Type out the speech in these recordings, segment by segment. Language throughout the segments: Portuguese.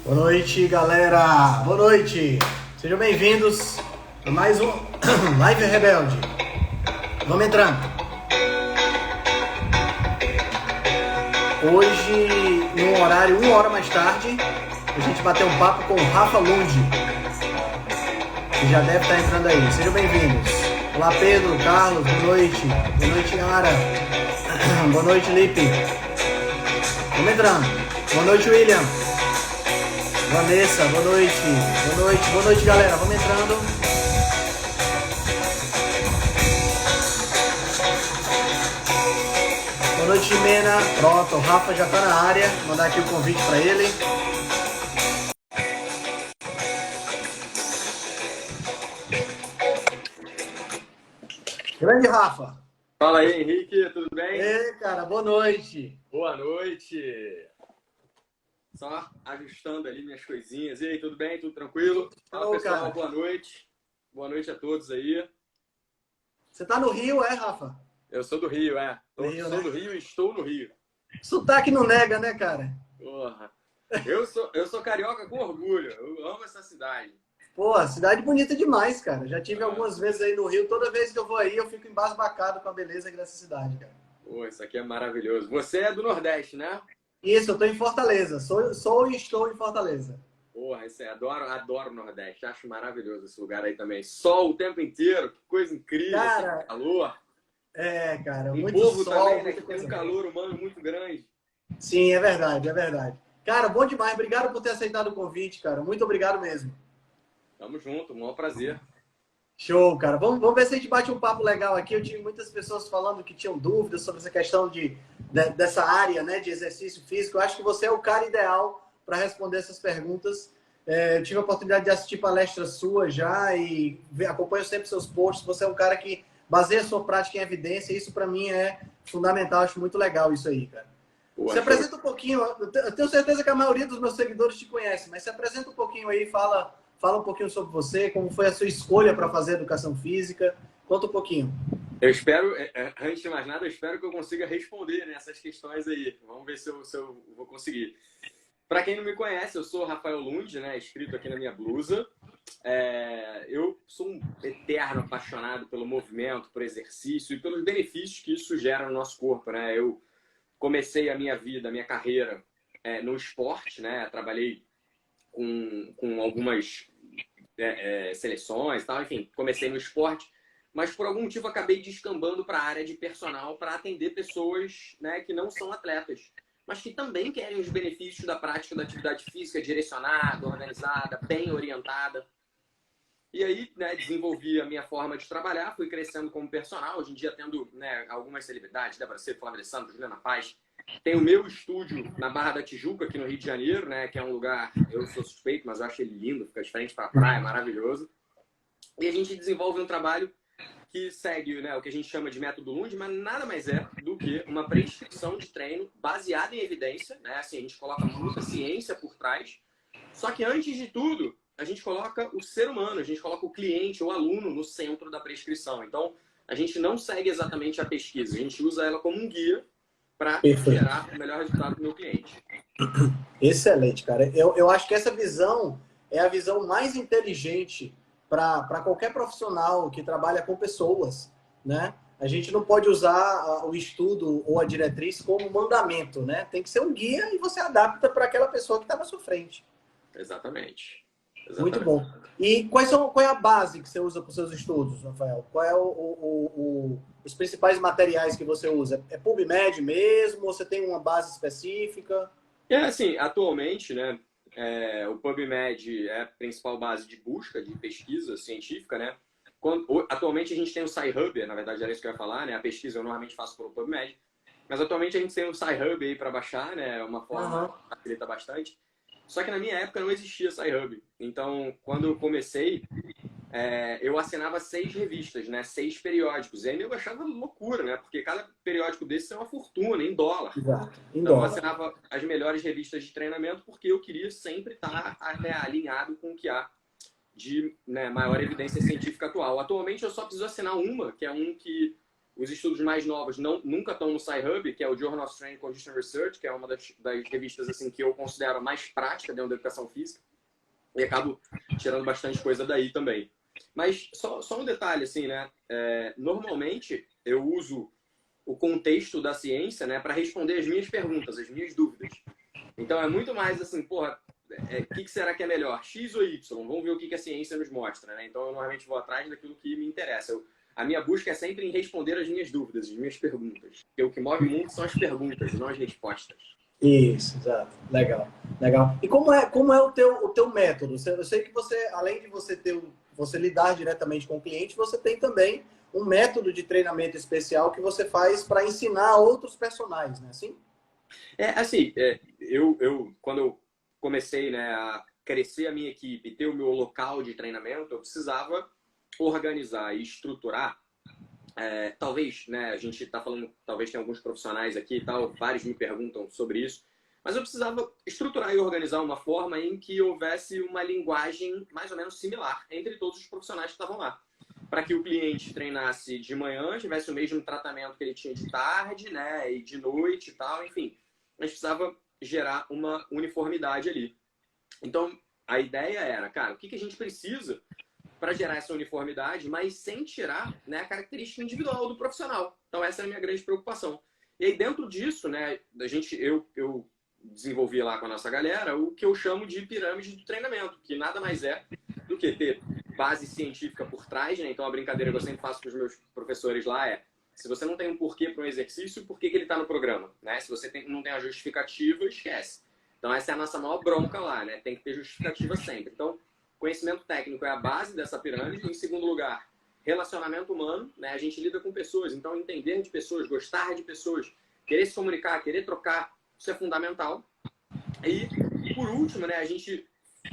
Boa noite, galera! Boa noite! Sejam bem-vindos a mais um Live Rebelde. Vamos entrando. Hoje, num horário 1 hora mais tarde, a gente bateu um papo com o Rafa Lund, que já deve estar entrando aí. Sejam bem-vindos. Olá, Pedro, Carlos, boa noite. Boa noite, Yara. Boa noite, Lipe. Vamos entrando. Boa noite, William. Vanessa, boa noite. Boa noite, galera. Vamos entrando. Boa noite, Jimena. Pronto, o Rafa já tá na área. Vou mandar aqui o convite para ele. Grande Rafa. Fala aí, Henrique, tudo bem? Ei, cara, boa noite. Boa noite. Só ajustando ali minhas coisinhas. E aí, tudo bem? Tudo tranquilo? Fala, pessoal, cara. Boa noite. Boa noite a todos aí. Você tá no Rio, Rafa? Eu sou do Rio, Sou né? do Rio e estou no Rio. Sotaque não nega, né, cara? Porra. Eu sou carioca com orgulho. Eu amo essa cidade. Pô, cidade bonita demais, cara. Já tive algumas vezes aí no Rio. Toda vez que eu vou aí, eu fico embasbacado com a beleza dessa cidade, cara. Pô, isso aqui é maravilhoso. Você é do Nordeste, né? Isso, eu tô em Fortaleza. Sou e estou em Fortaleza. Porra, isso adoro o Nordeste. Acho maravilhoso esse lugar aí também. Sol o tempo inteiro, que coisa incrível. Cara, esse calor. Cara, Um muito povo sol, também, né, muita que tem coisa. um calor humano muito grande. Sim, é verdade, é verdade. Cara, bom demais. Obrigado por ter aceitado o convite, cara. Muito obrigado mesmo. Tamo junto, um maior prazer. Show, cara. Vamos ver se a gente bate um papo legal aqui. Eu tive muitas pessoas falando que tinham dúvidas sobre essa questão dessa área, né, de exercício físico. Eu acho que você é o cara ideal para responder essas perguntas. Eu tive a oportunidade de assistir palestras suas já e acompanho sempre seus posts. Você é um cara que baseia a sua prática em evidência. Isso, para mim, é fundamental. Acho muito legal isso aí, cara. Se apresenta um pouquinho. Eu tenho certeza que a maioria dos meus seguidores te conhece, mas se apresenta um pouquinho aí, fala um pouquinho sobre você, como foi a sua escolha para fazer educação física. Conta um pouquinho. Eu espero, antes de mais nada, eu espero que eu consiga responder nessas questões aí. Vamos ver se eu vou conseguir. Para quem não me conhece, eu sou Rafael Lund, né, escrito aqui na minha blusa. Eu sou um eterno apaixonado pelo movimento, por exercício e pelos benefícios que isso gera no nosso corpo, né? Eu comecei a minha vida, a minha carreira no esporte, né? Trabalhei com algumas seleções e tal, enfim, comecei no esporte, mas por algum motivo acabei descambando para a área de personal para atender pessoas, né, que não são atletas, mas que também querem os benefícios da prática da atividade física direcionada, organizada, bem orientada. E aí, né, desenvolvi a minha forma de trabalhar, fui crescendo como personal, hoje em dia tendo, né, algumas celebridades, Débora Seco, Flávia Alessandro, Juliana Paz. Tem o meu estúdio na Barra da Tijuca, aqui no Rio de Janeiro, né, que é um lugar, eu sou suspeito, mas eu acho ele lindo, fica de frente para a praia, maravilhoso. E a gente desenvolve um trabalho que segue, né, o que a gente chama de método Lund, mas nada mais é do que uma prescrição de treino baseada em evidência, né? Assim, a gente coloca muita ciência por trás, só que antes de tudo, a gente coloca o ser humano, a gente coloca o cliente, o aluno no centro da prescrição. Então, a gente não segue exatamente a pesquisa, a gente usa ela como um guia para gerar o melhor resultado do meu cliente. Excelente, cara. Eu acho que essa visão é a visão mais inteligente para qualquer profissional que trabalha com pessoas, né? A gente não pode usar o estudo ou a diretriz como mandamento, né? Tem que ser um guia e você adapta para aquela pessoa que está na sua frente. Exatamente. Muito bom. E qual é a base que você usa para os seus estudos, Rafael? Qual é os principais materiais que você usa? É PubMed mesmo? Ou você tem uma base específica? Assim, atualmente, né, o PubMed é a principal base de busca, de pesquisa científica, né? Atualmente a gente tem o Sci-Hub, na verdade era isso que eu ia falar, né? A pesquisa eu normalmente faço pelo PubMed, mas atualmente a gente tem o Sci-Hub aí para baixar, né? Uma forma que facilita bastante. Só que na minha época não existia Sci-Hub. Então, quando eu comecei, eu assinava 6 revistas, né? 6 periódicos. E aí eu achava loucura, né? Porque cada periódico desse é uma fortuna, em dólar. Exato, então, eu assinava as melhores revistas de treinamento porque eu queria sempre estar alinhado com o que há de, né, maior evidência científica atual. Atualmente, eu só preciso assinar uma, que é um que Os estudos mais novos nunca estão no Sci-Hub, que é o Journal of Strength and Condition Research, que é uma das revistas assim, que eu considero mais prática dentro da educação física. E acabo tirando bastante coisa daí também. Mas só um detalhe, assim, né? Normalmente, eu uso o contexto da ciência, né, para responder as minhas perguntas, as minhas dúvidas. Então, é muito mais assim, porra, o que será que é melhor, X ou Y? Vamos ver o que a ciência nos mostra, né? Então, eu normalmente vou atrás daquilo que me interessa. A minha busca é sempre em responder as minhas dúvidas, as minhas perguntas. Porque o que move o mundo são as perguntas, não as respostas. Isso, exato. Legal, legal. E como é o teu método? Eu sei que você, além de você lidar diretamente com o cliente, você tem também um método de treinamento especial que você faz para ensinar outros personagens, né? Assim? Assim, quando eu comecei, né, a crescer a minha equipe, ter o meu local de treinamento, eu precisava organizar e estruturar. Talvez, né, a gente está falando, talvez tenha alguns profissionais aqui e tal, vários me perguntam sobre isso, mas eu precisava estruturar e organizar uma forma em que houvesse uma linguagem mais ou menos similar entre todos os profissionais que estavam lá. Para que o cliente treinasse de manhã, tivesse o mesmo tratamento que ele tinha de tarde, né, e de noite e tal, enfim. A gente precisava gerar uma uniformidade ali. Então, a ideia era, cara, o que a gente precisa para gerar essa uniformidade, mas sem tirar, né, a característica individual do profissional. Então, essa é a minha grande preocupação. E aí, dentro disso, né, eu desenvolvi lá com a nossa galera o que eu chamo de pirâmide do treinamento, que nada mais é do que ter base científica por trás, né? Então, a brincadeira que eu sempre faço com os meus professores lá é: se você não tem um porquê para um exercício, por que ele está no programa? Né? Se você não tem a justificativa, esquece. Então, essa é a nossa maior bronca lá, né? Tem que ter justificativa sempre. Então, conhecimento técnico é a base dessa pirâmide. Em segundo lugar, relacionamento humano, né? A gente lida com pessoas, então entender de pessoas, gostar de pessoas, querer se comunicar, querer trocar, isso é fundamental. E, por último, né, a gente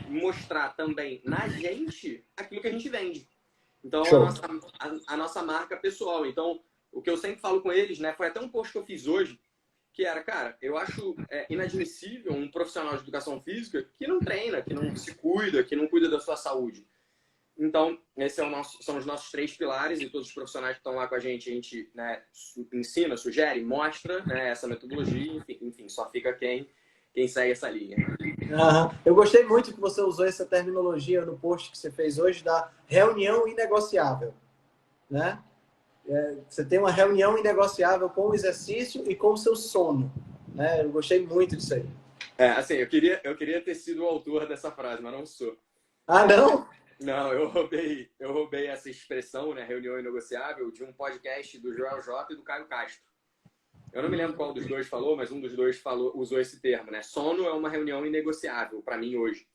mostrar também na gente aquilo que a gente vende. Então, a nossa marca pessoal. Então, o que eu sempre falo com eles, né, foi até um post que eu fiz hoje, que era, cara, eu acho inadmissível um profissional de educação física que não treina, que não se cuida, que não cuida da sua saúde. Então, esses são os nossos 3 pilares, e todos os profissionais que estão lá com a gente, né, ensina, sugere, mostra, né, essa metodologia, enfim, só fica quem segue essa linha. Eu gostei muito que você usou essa terminologia no post que você fez hoje da reunião inegociável, né? Você tem uma reunião inegociável com o exercício e com o seu sono, né? Eu gostei muito disso aí. Assim, eu queria ter sido o autor dessa frase, mas não sou. Ah, não? Não, eu roubei essa expressão, né, reunião inegociável, de um podcast do Joel J e do Caio Castro. Eu não me lembro qual dos dois falou, mas um dos dois usou esse termo, né? Sono é uma reunião inegociável para mim hoje.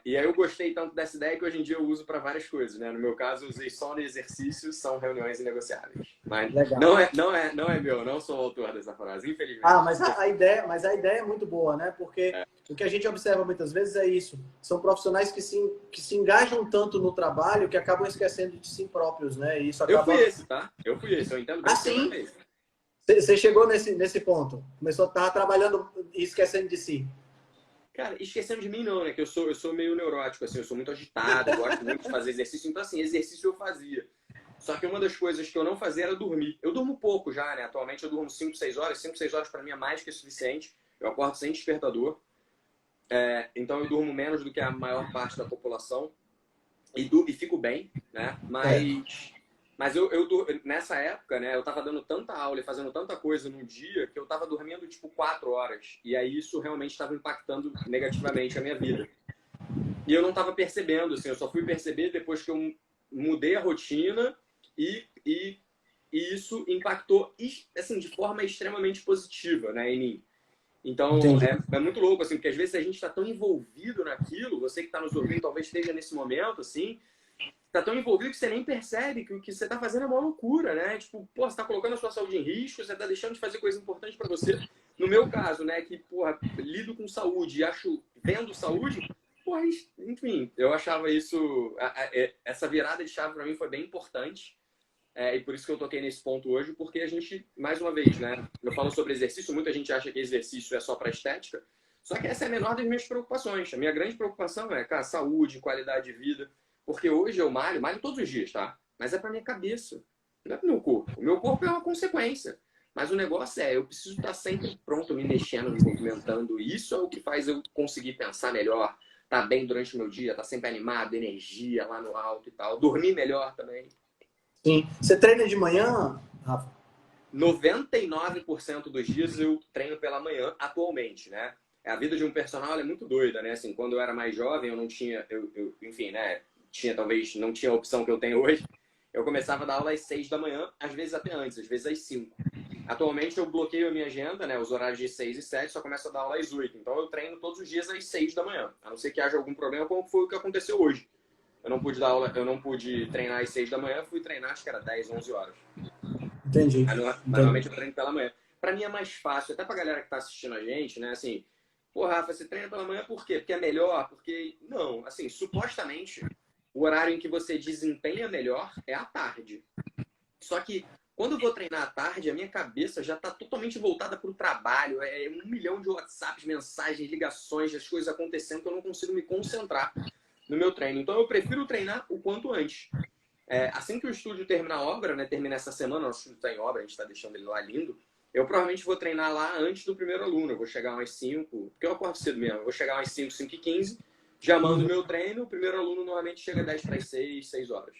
E aí eu gostei tanto dessa ideia que hoje em dia eu uso para várias coisas, né? No meu caso, eu usei sono e exercício são reuniões inegociáveis. Mas não é meu, não sou o autor dessa frase, infelizmente. Mas a ideia é muito boa, né? Porque o que a gente observa muitas vezes é isso. São profissionais que se engajam tanto no trabalho que acabam esquecendo de si próprios, né? E isso acaba... Eu fui esse, tá? Eu entendo bem. Sim? Você chegou nesse ponto? Começou a estar trabalhando e esquecendo de si? Cara, esquecendo de mim não, né? Que eu sou meio neurótico, assim, eu sou muito agitado, gosto muito de fazer exercício. Então, assim, exercício eu fazia. Só que uma das coisas que eu não fazia era dormir. Eu durmo pouco já, né? Atualmente eu durmo 5, 6 horas. 5, 6 horas para mim é mais que suficiente. Eu acordo sem despertador. Então eu durmo menos do que a maior parte da população. E fico bem, né? Mas eu nessa época, né, eu tava dando tanta aula e fazendo tanta coisa no dia que eu tava dormindo, tipo, 4 horas. E aí isso realmente estava impactando negativamente a minha vida. E eu não tava percebendo, assim, eu só fui perceber depois que eu mudei a rotina e isso impactou, assim, de forma extremamente positiva, né, em mim. Então, é muito louco, assim, porque às vezes a gente está tão envolvido naquilo, você que está nos ouvindo talvez esteja nesse momento, assim, tá tão envolvido que você nem percebe que o que você tá fazendo é uma loucura, né? Tipo, pô, você tá colocando a sua saúde em risco, você tá deixando de fazer coisa importante para você. No meu caso, né, que, porra, lido com saúde e vendo saúde, porra, enfim, eu achava isso, essa virada de chave para mim foi bem importante. E por isso que eu toquei nesse ponto hoje, porque a gente, mais uma vez, né, eu falo sobre exercício, muita gente acha que exercício é só para estética, só que essa é a menor das minhas preocupações. A minha grande preocupação é, cara, saúde, qualidade de vida. Porque hoje eu malho todos os dias, tá? Mas é pra minha cabeça, não é pro meu corpo. O meu corpo é uma consequência. Mas o negócio é, eu preciso estar sempre pronto, me mexendo, me movimentando. Isso é o que faz eu conseguir pensar melhor, estar bem durante o meu dia, estar sempre animado, energia lá no alto e tal. Dormir melhor também. Sim. Você treina de manhã, Rafa? 99% dos dias eu treino pela manhã atualmente, né? A vida de um personal é muito doida, né? Assim, quando eu era mais jovem, eu não tinha, enfim, né? Talvez não tinha a opção que eu tenho hoje. Eu começava a dar aula às 6 da manhã, às vezes até antes, às vezes às 5. Atualmente eu bloqueio a minha agenda, né? Os horários de 6 e 7, só começo a dar aula às 8. Então eu treino todos os dias às 6 da manhã. A não ser que haja algum problema, como foi o que aconteceu hoje. Eu não pude dar aula, eu não pude treinar às 6 da manhã, fui treinar, acho que era 10, 11 horas. Entendi. Mas normalmente eu treino pela manhã. Pra mim é mais fácil, até pra galera que tá assistindo a gente, né? Assim, pô, Rafa, você treina pela manhã por quê? Porque é melhor? Porque, não, assim, supostamente, o horário em que você desempenha melhor é à tarde. Só que, quando eu vou treinar à tarde, a minha cabeça já tá totalmente voltada pro trabalho. É 1 milhão de WhatsApps, mensagens, ligações, as coisas acontecendo que eu não consigo me concentrar no meu treino. Então, eu prefiro treinar o quanto antes. Assim que o estúdio terminar a obra, né, termina essa semana, nosso estúdio está em obra, a gente está deixando ele lá lindo, eu provavelmente vou treinar lá antes do primeiro aluno. Eu vou chegar umas 5, porque eu acordo cedo mesmo, eu vou chegar umas 5, 5 e 15, já mando o meu treino, o primeiro aluno normalmente chega 10 para as 6, 6 horas.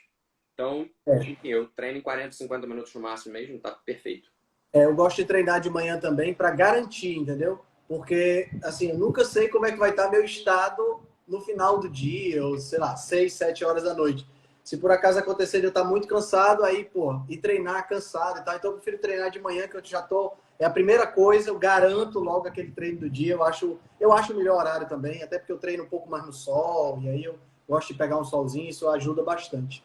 Então, enfim, eu treino em 40, 50 minutos no máximo mesmo, tá perfeito. Eu gosto de treinar de manhã também para garantir, entendeu? Porque, assim, eu nunca sei como é que vai estar meu estado no final do dia, ou sei lá, 6, 7 horas da noite. Se por acaso acontecer de eu estar muito cansado, aí, pô, e treinar cansado e tal. Então eu prefiro treinar de manhã, que eu já tô. É a primeira coisa, eu garanto logo aquele treino do dia. Eu acho o melhor horário também, até porque eu treino um pouco mais no sol, e aí eu gosto de pegar um solzinho, isso ajuda bastante.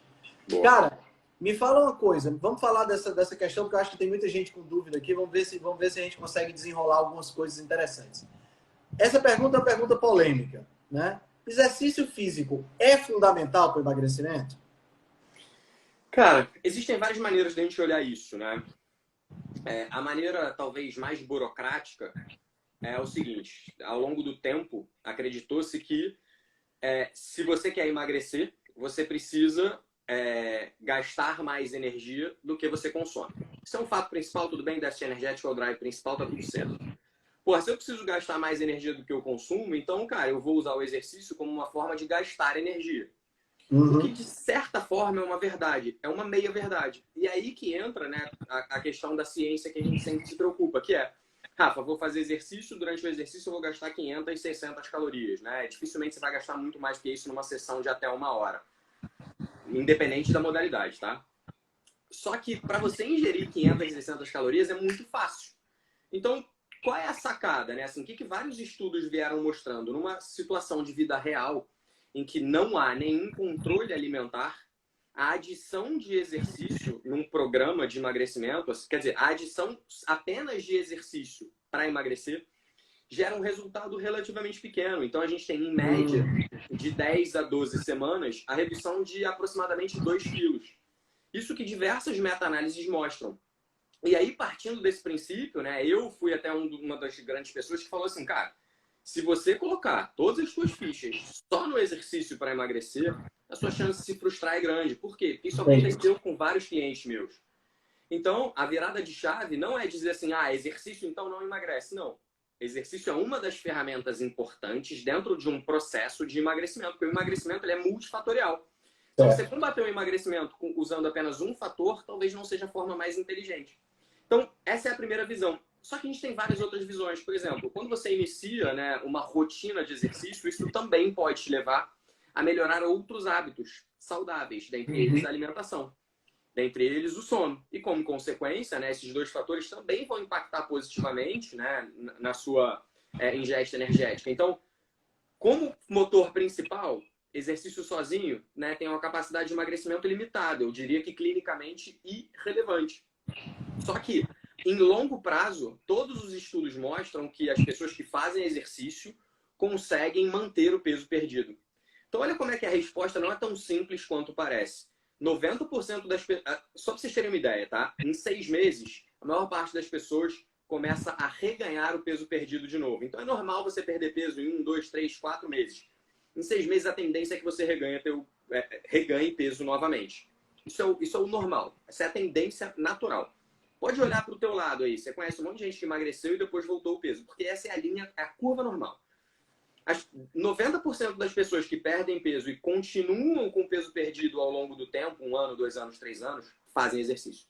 Boa. Cara, me fala uma coisa, vamos falar dessa questão, porque eu acho que tem muita gente com dúvida aqui, vamos ver se a gente consegue desenrolar algumas coisas interessantes. Essa pergunta é uma pergunta polêmica, né? Exercício físico é fundamental para o emagrecimento? Cara, existem várias maneiras de a gente olhar isso, né? A maneira talvez mais burocrática é o seguinte: ao longo do tempo, acreditou-se que se você quer emagrecer, você precisa gastar mais energia do que você consome. Isso é um fato principal, tudo bem, déficit energético é o drive principal, tá tudo certo. Pô, se eu preciso gastar mais energia do que eu consumo, então, cara, eu vou usar o exercício como uma forma de gastar energia. O que, de certa forma, é uma verdade. É uma meia-verdade. E aí que entra, né, a questão da ciência que a gente sempre se preocupa, que é, Rafa, vou fazer exercício, durante o exercício eu vou gastar 500, 600 calorias, né? Dificilmente você vai gastar muito mais que isso numa sessão de até 1 hora. Independente da modalidade, tá? Só que para você ingerir 500, 600 calorias é muito fácil. Então, qual é a sacada, né? Assim, o que vários estudos vieram mostrando? Numa situação de vida real, em que não há nenhum controle alimentar, a adição de exercício num programa de emagrecimento, quer dizer, a adição apenas de exercício para emagrecer, gera um resultado relativamente pequeno. Então, a gente tem, em média, de 10 a 12 semanas, a redução de aproximadamente 2 quilos. Isso que diversas meta-análises mostram. E aí, partindo desse princípio, né, eu fui até uma das grandes pessoas que falou assim, cara, se você colocar todas as suas fichas só no exercício para emagrecer, a sua chance de se frustrar é grande. Por quê? Porque isso aconteceu com vários clientes meus. Então, a virada de chave não é dizer assim, exercício então não emagrece. Não. Exercício é uma das ferramentas importantes dentro de um processo de emagrecimento, porque o emagrecimento ele é multifatorial. Então, você combater o emagrecimento usando apenas um fator, talvez não seja a forma mais inteligente. Então, essa é a primeira visão. Só que a gente tem várias outras visões. Por exemplo, quando você inicia, né, uma rotina de exercício, isso também pode te levar a melhorar outros hábitos saudáveis, dentre eles a alimentação, dentre eles o sono. E como consequência, né, esses dois fatores também vão impactar positivamente, né, na sua ingesta energética. Então, como motor principal, exercício sozinho, né, tem uma capacidade de emagrecimento limitada, eu diria que clinicamente irrelevante. Só que, em longo prazo, todos os estudos mostram que as pessoas que fazem exercício conseguem manter o peso perdido. Então, olha como é que a resposta não é tão simples quanto parece. 90% das pessoas... Só para vocês terem uma ideia, tá? Em 6 meses, a maior parte das pessoas começa a reganhar o peso perdido de novo. Então, é normal você perder peso em 1, 2, 3, 4 meses. Em 6 meses, a tendência é que você reganhe peso novamente. Isso é o normal. Essa é a tendência natural. Pode olhar para o teu lado aí. Você conhece um monte de gente que emagreceu e depois voltou o peso. Porque essa é a linha, é a curva normal. 90% das pessoas que perdem peso e continuam com o peso perdido ao longo do tempo, 1 ano, 2 anos, 3 anos, fazem exercício.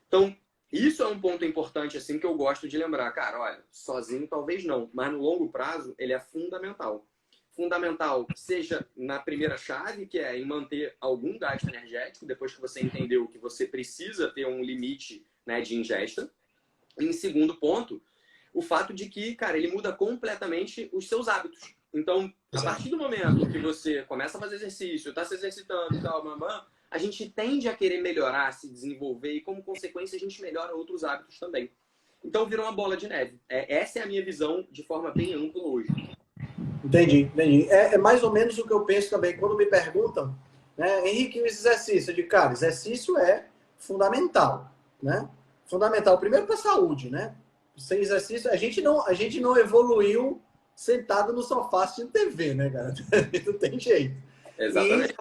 Então, isso é um ponto importante assim que eu gosto de lembrar. Cara, olha, sozinho talvez não, mas no longo prazo ele é fundamental. Fundamental, seja na primeira chave, que é em manter algum gasto energético, depois que você entendeu que você precisa ter um limite, né, de ingesta. E em segundo ponto, o fato de que, cara, ele muda completamente os seus hábitos. Então, a partir do momento que você começa a fazer exercício, está se exercitando e tal, mamã, a gente tende a querer melhorar, se desenvolver e, como consequência, a gente melhora outros hábitos também. Então, vira uma bola de neve. Essa é a minha visão de forma bem ampla hoje. Entendi. É mais ou menos o que eu penso também. Quando me perguntam, né, Henrique, os exercícios? Eu digo, cara, exercício é fundamental, né? Fundamental, primeiro para a saúde, né? Sem exercício, a gente não evoluiu sentado no sofá assistindo TV, né, cara? Não tem jeito. Exatamente.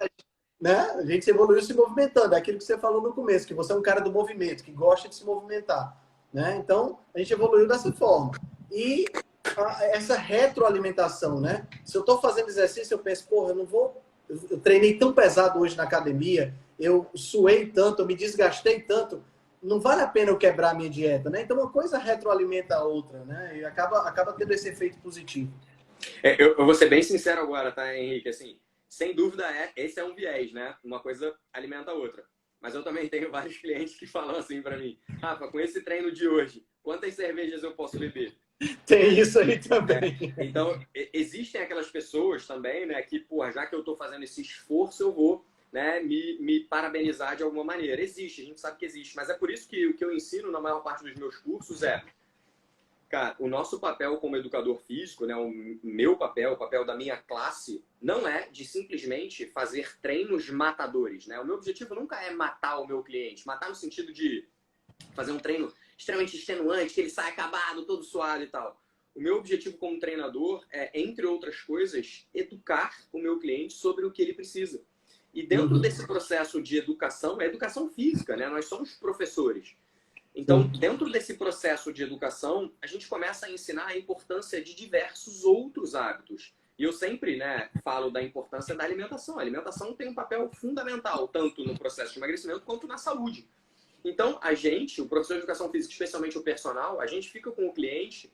Né? A gente evoluiu se movimentando, é aquilo que você falou no começo, que você é um cara do movimento, que gosta de se movimentar, né? Então, a gente evoluiu dessa forma. E essa retroalimentação, né? Se eu estou fazendo exercício, eu penso, porra, eu não vou... Eu treinei tão pesado hoje na academia, eu suei tanto, eu me desgastei tanto, não vale a pena eu quebrar a minha dieta, né? Então, uma coisa retroalimenta a outra, né? E acaba tendo esse efeito positivo. Eu vou ser bem sincero agora, tá, Henrique? Assim, sem dúvida, esse é um viés, né? Uma coisa alimenta a outra. Mas eu também tenho vários clientes que falam assim pra mim, Rafa, com esse treino de hoje, quantas cervejas eu posso beber? Tem isso aí também. Então, existem aquelas pessoas também, né, que, pô, já que eu tô fazendo esse esforço, eu vou, né, me parabenizar de alguma maneira. Existe, a gente sabe que existe. Mas é por isso que o que eu ensino na maior parte dos meus cursos é, cara, o nosso papel como educador físico, né, o meu papel, o papel da minha classe, não é de simplesmente fazer treinos matadores, né? O meu objetivo nunca é matar o meu cliente. Matar no sentido de fazer um treino extremamente extenuante, que ele sai acabado, todo suado e tal. O meu objetivo como treinador é, entre outras coisas, educar o meu cliente sobre o que ele precisa. E dentro desse processo de educação, é educação física, né? Nós somos professores. Então, dentro desse processo de educação, a gente começa a ensinar a importância de diversos outros hábitos. E eu sempre, né, falo da importância da alimentação. A alimentação tem um papel fundamental, tanto no processo de emagrecimento quanto na saúde. Então, a gente, o professor de educação física, especialmente o personal, a gente fica com o cliente,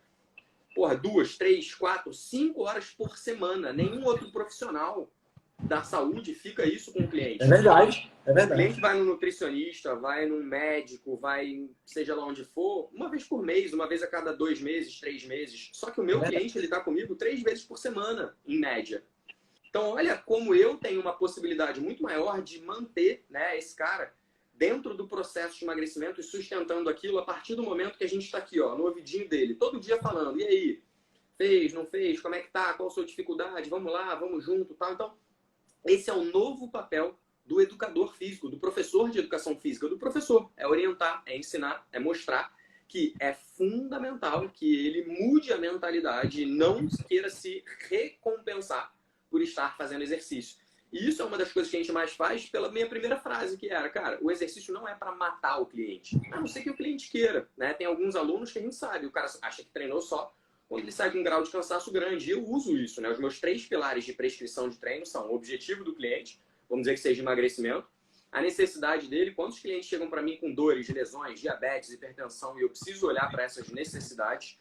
porra, 2, 3, 4, 5 horas por semana. Nenhum outro profissional da saúde fica isso com o cliente. É verdade, é O verdade. cliente vai no nutricionista, vai no médico, vai seja lá onde for, uma vez por mês, uma vez a cada 2 meses, 3 meses. Só que o meu cliente, ele está comigo 3 vezes por semana, em média. Então, olha como eu tenho uma possibilidade muito maior de manter, né, esse cara dentro do processo de emagrecimento e sustentando aquilo a partir do momento que a gente está aqui, ó, no ouvidinho dele, todo dia falando, e aí, fez, não fez, como é que tá, qual a sua dificuldade, vamos lá, vamos junto, tal. Então, esse é o novo papel do educador físico, do professor de educação física, do professor. É orientar, é ensinar, é mostrar que é fundamental que ele mude a mentalidade e não queira se recompensar por estar fazendo exercício. E isso é uma das coisas que a gente mais faz pela minha primeira frase, que era, cara, o exercício não é para matar o cliente, a não ser que o cliente queira, né? Tem alguns alunos que a gente sabe, o cara acha que treinou só quando ele sai com um grau de cansaço grande. E eu uso isso, né? Os meus 3 pilares de prescrição de treino são o objetivo do cliente, vamos dizer que seja emagrecimento, a necessidade dele, quantos clientes chegam para mim com dores, lesões, diabetes, hipertensão, e eu preciso olhar para essas necessidades,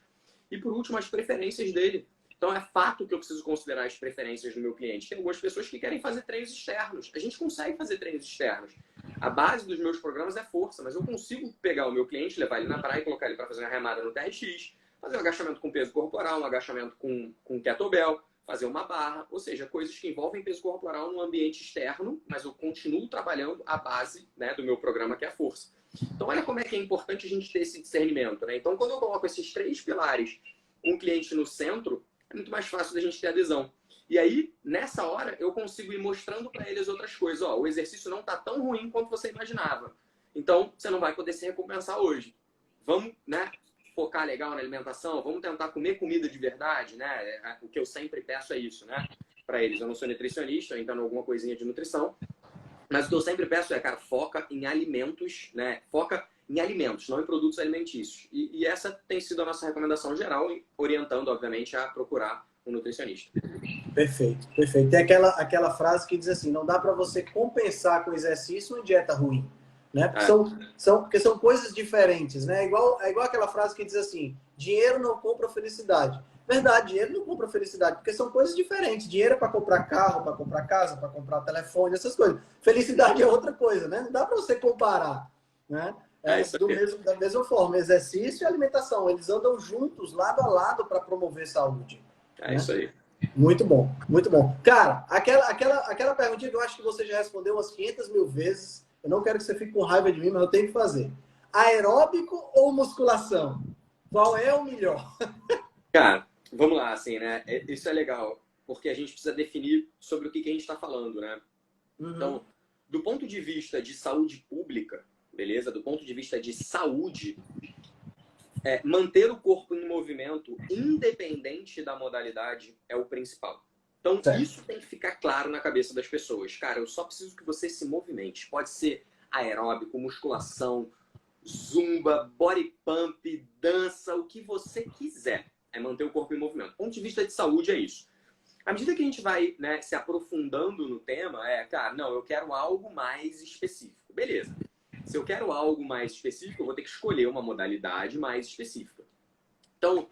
e por último, as preferências dele. Então, é fato que eu preciso considerar as preferências do meu cliente. Tem algumas pessoas que querem fazer treinos externos. A gente consegue fazer treinos externos. A base dos meus programas é força, mas eu consigo pegar o meu cliente, levar ele na praia e colocar ele para fazer uma remada no TRX, fazer um agachamento com peso corporal, um agachamento com kettlebell, fazer uma barra, ou seja, coisas que envolvem peso corporal no ambiente externo, mas eu continuo trabalhando a base, né, do meu programa, que é a força. Então, olha como é que é importante a gente ter esse discernimento, né? Então, quando eu coloco esses 3 pilares com o cliente no centro, é muito mais fácil da gente ter adesão. E aí, nessa hora, eu consigo ir mostrando para eles outras coisas. Ó, o exercício não está tão ruim quanto você imaginava. Então, você não vai poder se recompensar hoje. Vamos, né, focar legal na alimentação, vamos tentar comer comida de verdade, né? O que eu sempre peço é isso, né? Para eles. Eu não sou nutricionista, então alguma coisinha de nutrição. Mas o que eu sempre peço é, cara, foca em alimentos, né? Foca em alimentos, não em produtos alimentícios. E essa tem sido a nossa recomendação geral, orientando, obviamente, a procurar um nutricionista. Perfeito, perfeito. Tem aquela frase que diz assim, não dá para você compensar com exercício uma dieta ruim, né? Porque É, porque são coisas diferentes, né? É igual aquela frase que diz assim, dinheiro não compra felicidade. Verdade, dinheiro não compra felicidade, porque são coisas diferentes. Dinheiro é para comprar carro, para comprar casa, para comprar telefone, essas coisas. Felicidade é outra coisa, né? Não dá para você comparar, né? é isso aí. Da mesma forma, exercício e alimentação, eles andam juntos, lado a lado, para promover saúde, É né? isso aí. Muito bom, muito bom. Cara, aquela perguntinha que eu acho que você já respondeu umas 500 mil vezes, eu não quero que você fique com raiva de mim, mas eu tenho que fazer. Aeróbico ou musculação? Qual é o melhor? Cara, vamos lá, assim, né? Isso é legal, porque a gente precisa definir sobre o que a gente está falando, né? Uhum. Então, do ponto de vista de saúde pública, beleza? Do ponto de vista de saúde, manter o corpo em movimento, independente da modalidade, é o principal. Então, Certo. isso tem que ficar claro na cabeça das pessoas. Cara, eu só preciso que você se movimente. Pode ser aeróbico, musculação, zumba, body pump, dança, o que você quiser. É manter o corpo em movimento. Do ponto de vista de saúde, é isso. À medida que a gente vai, né, se aprofundando no tema, cara, não, eu quero algo mais específico. Beleza. Se eu quero algo mais específico, eu vou ter que escolher uma modalidade mais específica. Então,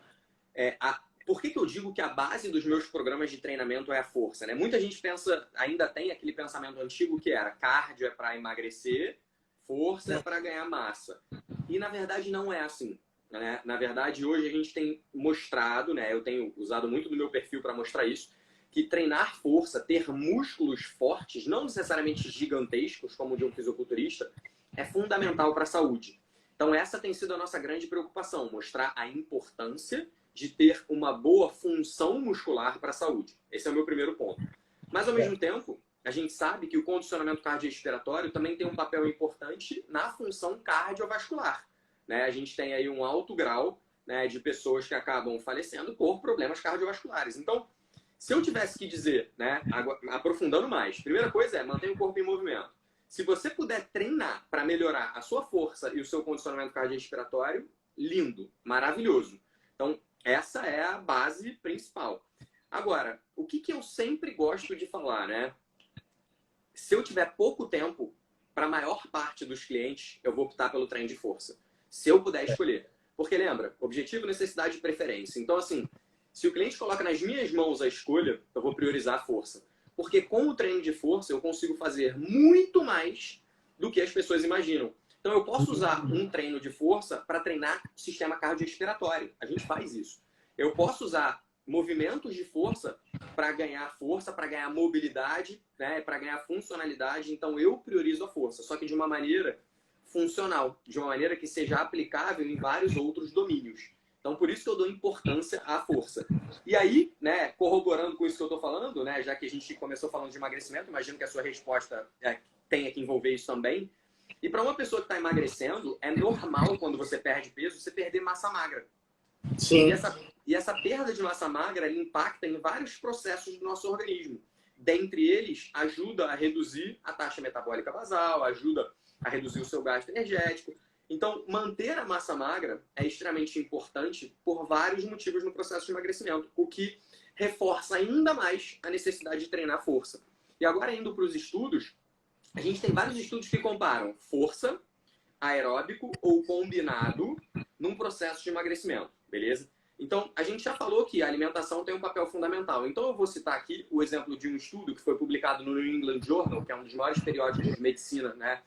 por que eu digo que a base dos meus programas de treinamento é a força, né? Muita gente pensa, ainda tem aquele pensamento antigo que era cardio é para emagrecer, força é para ganhar massa. E, na verdade, não é assim. Né? Na verdade, hoje a gente tem mostrado, né? Eu tenho usado muito do meu perfil para mostrar isso, que treinar força, ter músculos fortes, não necessariamente gigantescos, como o de um fisiculturista, é fundamental para a saúde. Então, essa tem sido a nossa grande preocupação, mostrar a importância de ter uma boa função muscular para a saúde. Esse é o meu primeiro ponto. Mas, ao mesmo tempo, a gente sabe que o condicionamento cardiorrespiratório também tem um papel importante na função cardiovascular. Né? A gente tem aí um alto grau, né, de pessoas que acabam falecendo por problemas cardiovasculares. Então, se eu tivesse que dizer, né, aprofundando mais, primeira coisa é manter o corpo em movimento. Se você puder treinar para melhorar a sua força e o seu condicionamento cardiorrespiratório, lindo, maravilhoso. Então, essa é a base principal. Agora, o que eu sempre gosto de falar, né? Se eu tiver pouco tempo, para a maior parte dos clientes, eu vou optar pelo treino de força. Se eu puder escolher. Porque lembra, objetivo, necessidade e preferência. Então, assim, se o cliente coloca nas minhas mãos a escolha, eu vou priorizar a força. Porque com o treino de força, eu consigo fazer muito mais do que as pessoas imaginam. Então, eu posso usar um treino de força para treinar o sistema cardiorrespiratório. A gente faz isso. Eu posso usar movimentos de força para ganhar força, para ganhar mobilidade, né, para ganhar funcionalidade. Então, eu priorizo a força, só que de uma maneira funcional, de uma maneira que seja aplicável em vários outros domínios. Então, por isso que eu dou importância à força. E aí, né, corroborando com isso que eu estou falando, né, já que a gente começou falando de emagrecimento, imagino que a sua resposta tenha que envolver isso também. E para uma pessoa que está emagrecendo, é normal, quando você perde peso, você perder massa magra. Sim. E essa perda de massa magra ela impacta em vários processos do nosso organismo. Dentre eles, ajuda a reduzir a taxa metabólica basal, ajuda a reduzir o seu gasto energético. Então, manter a massa magra é extremamente importante por vários motivos no processo de emagrecimento, o que reforça ainda mais a necessidade de treinar força. E agora, indo para os estudos, a gente tem vários estudos que comparam força, aeróbico ou combinado num processo de emagrecimento, beleza? Então, a gente já falou que a alimentação tem um papel fundamental. Então, eu vou citar aqui o exemplo de um estudo que foi publicado no New England Journal, que é um dos maiores periódicos de medicina, né,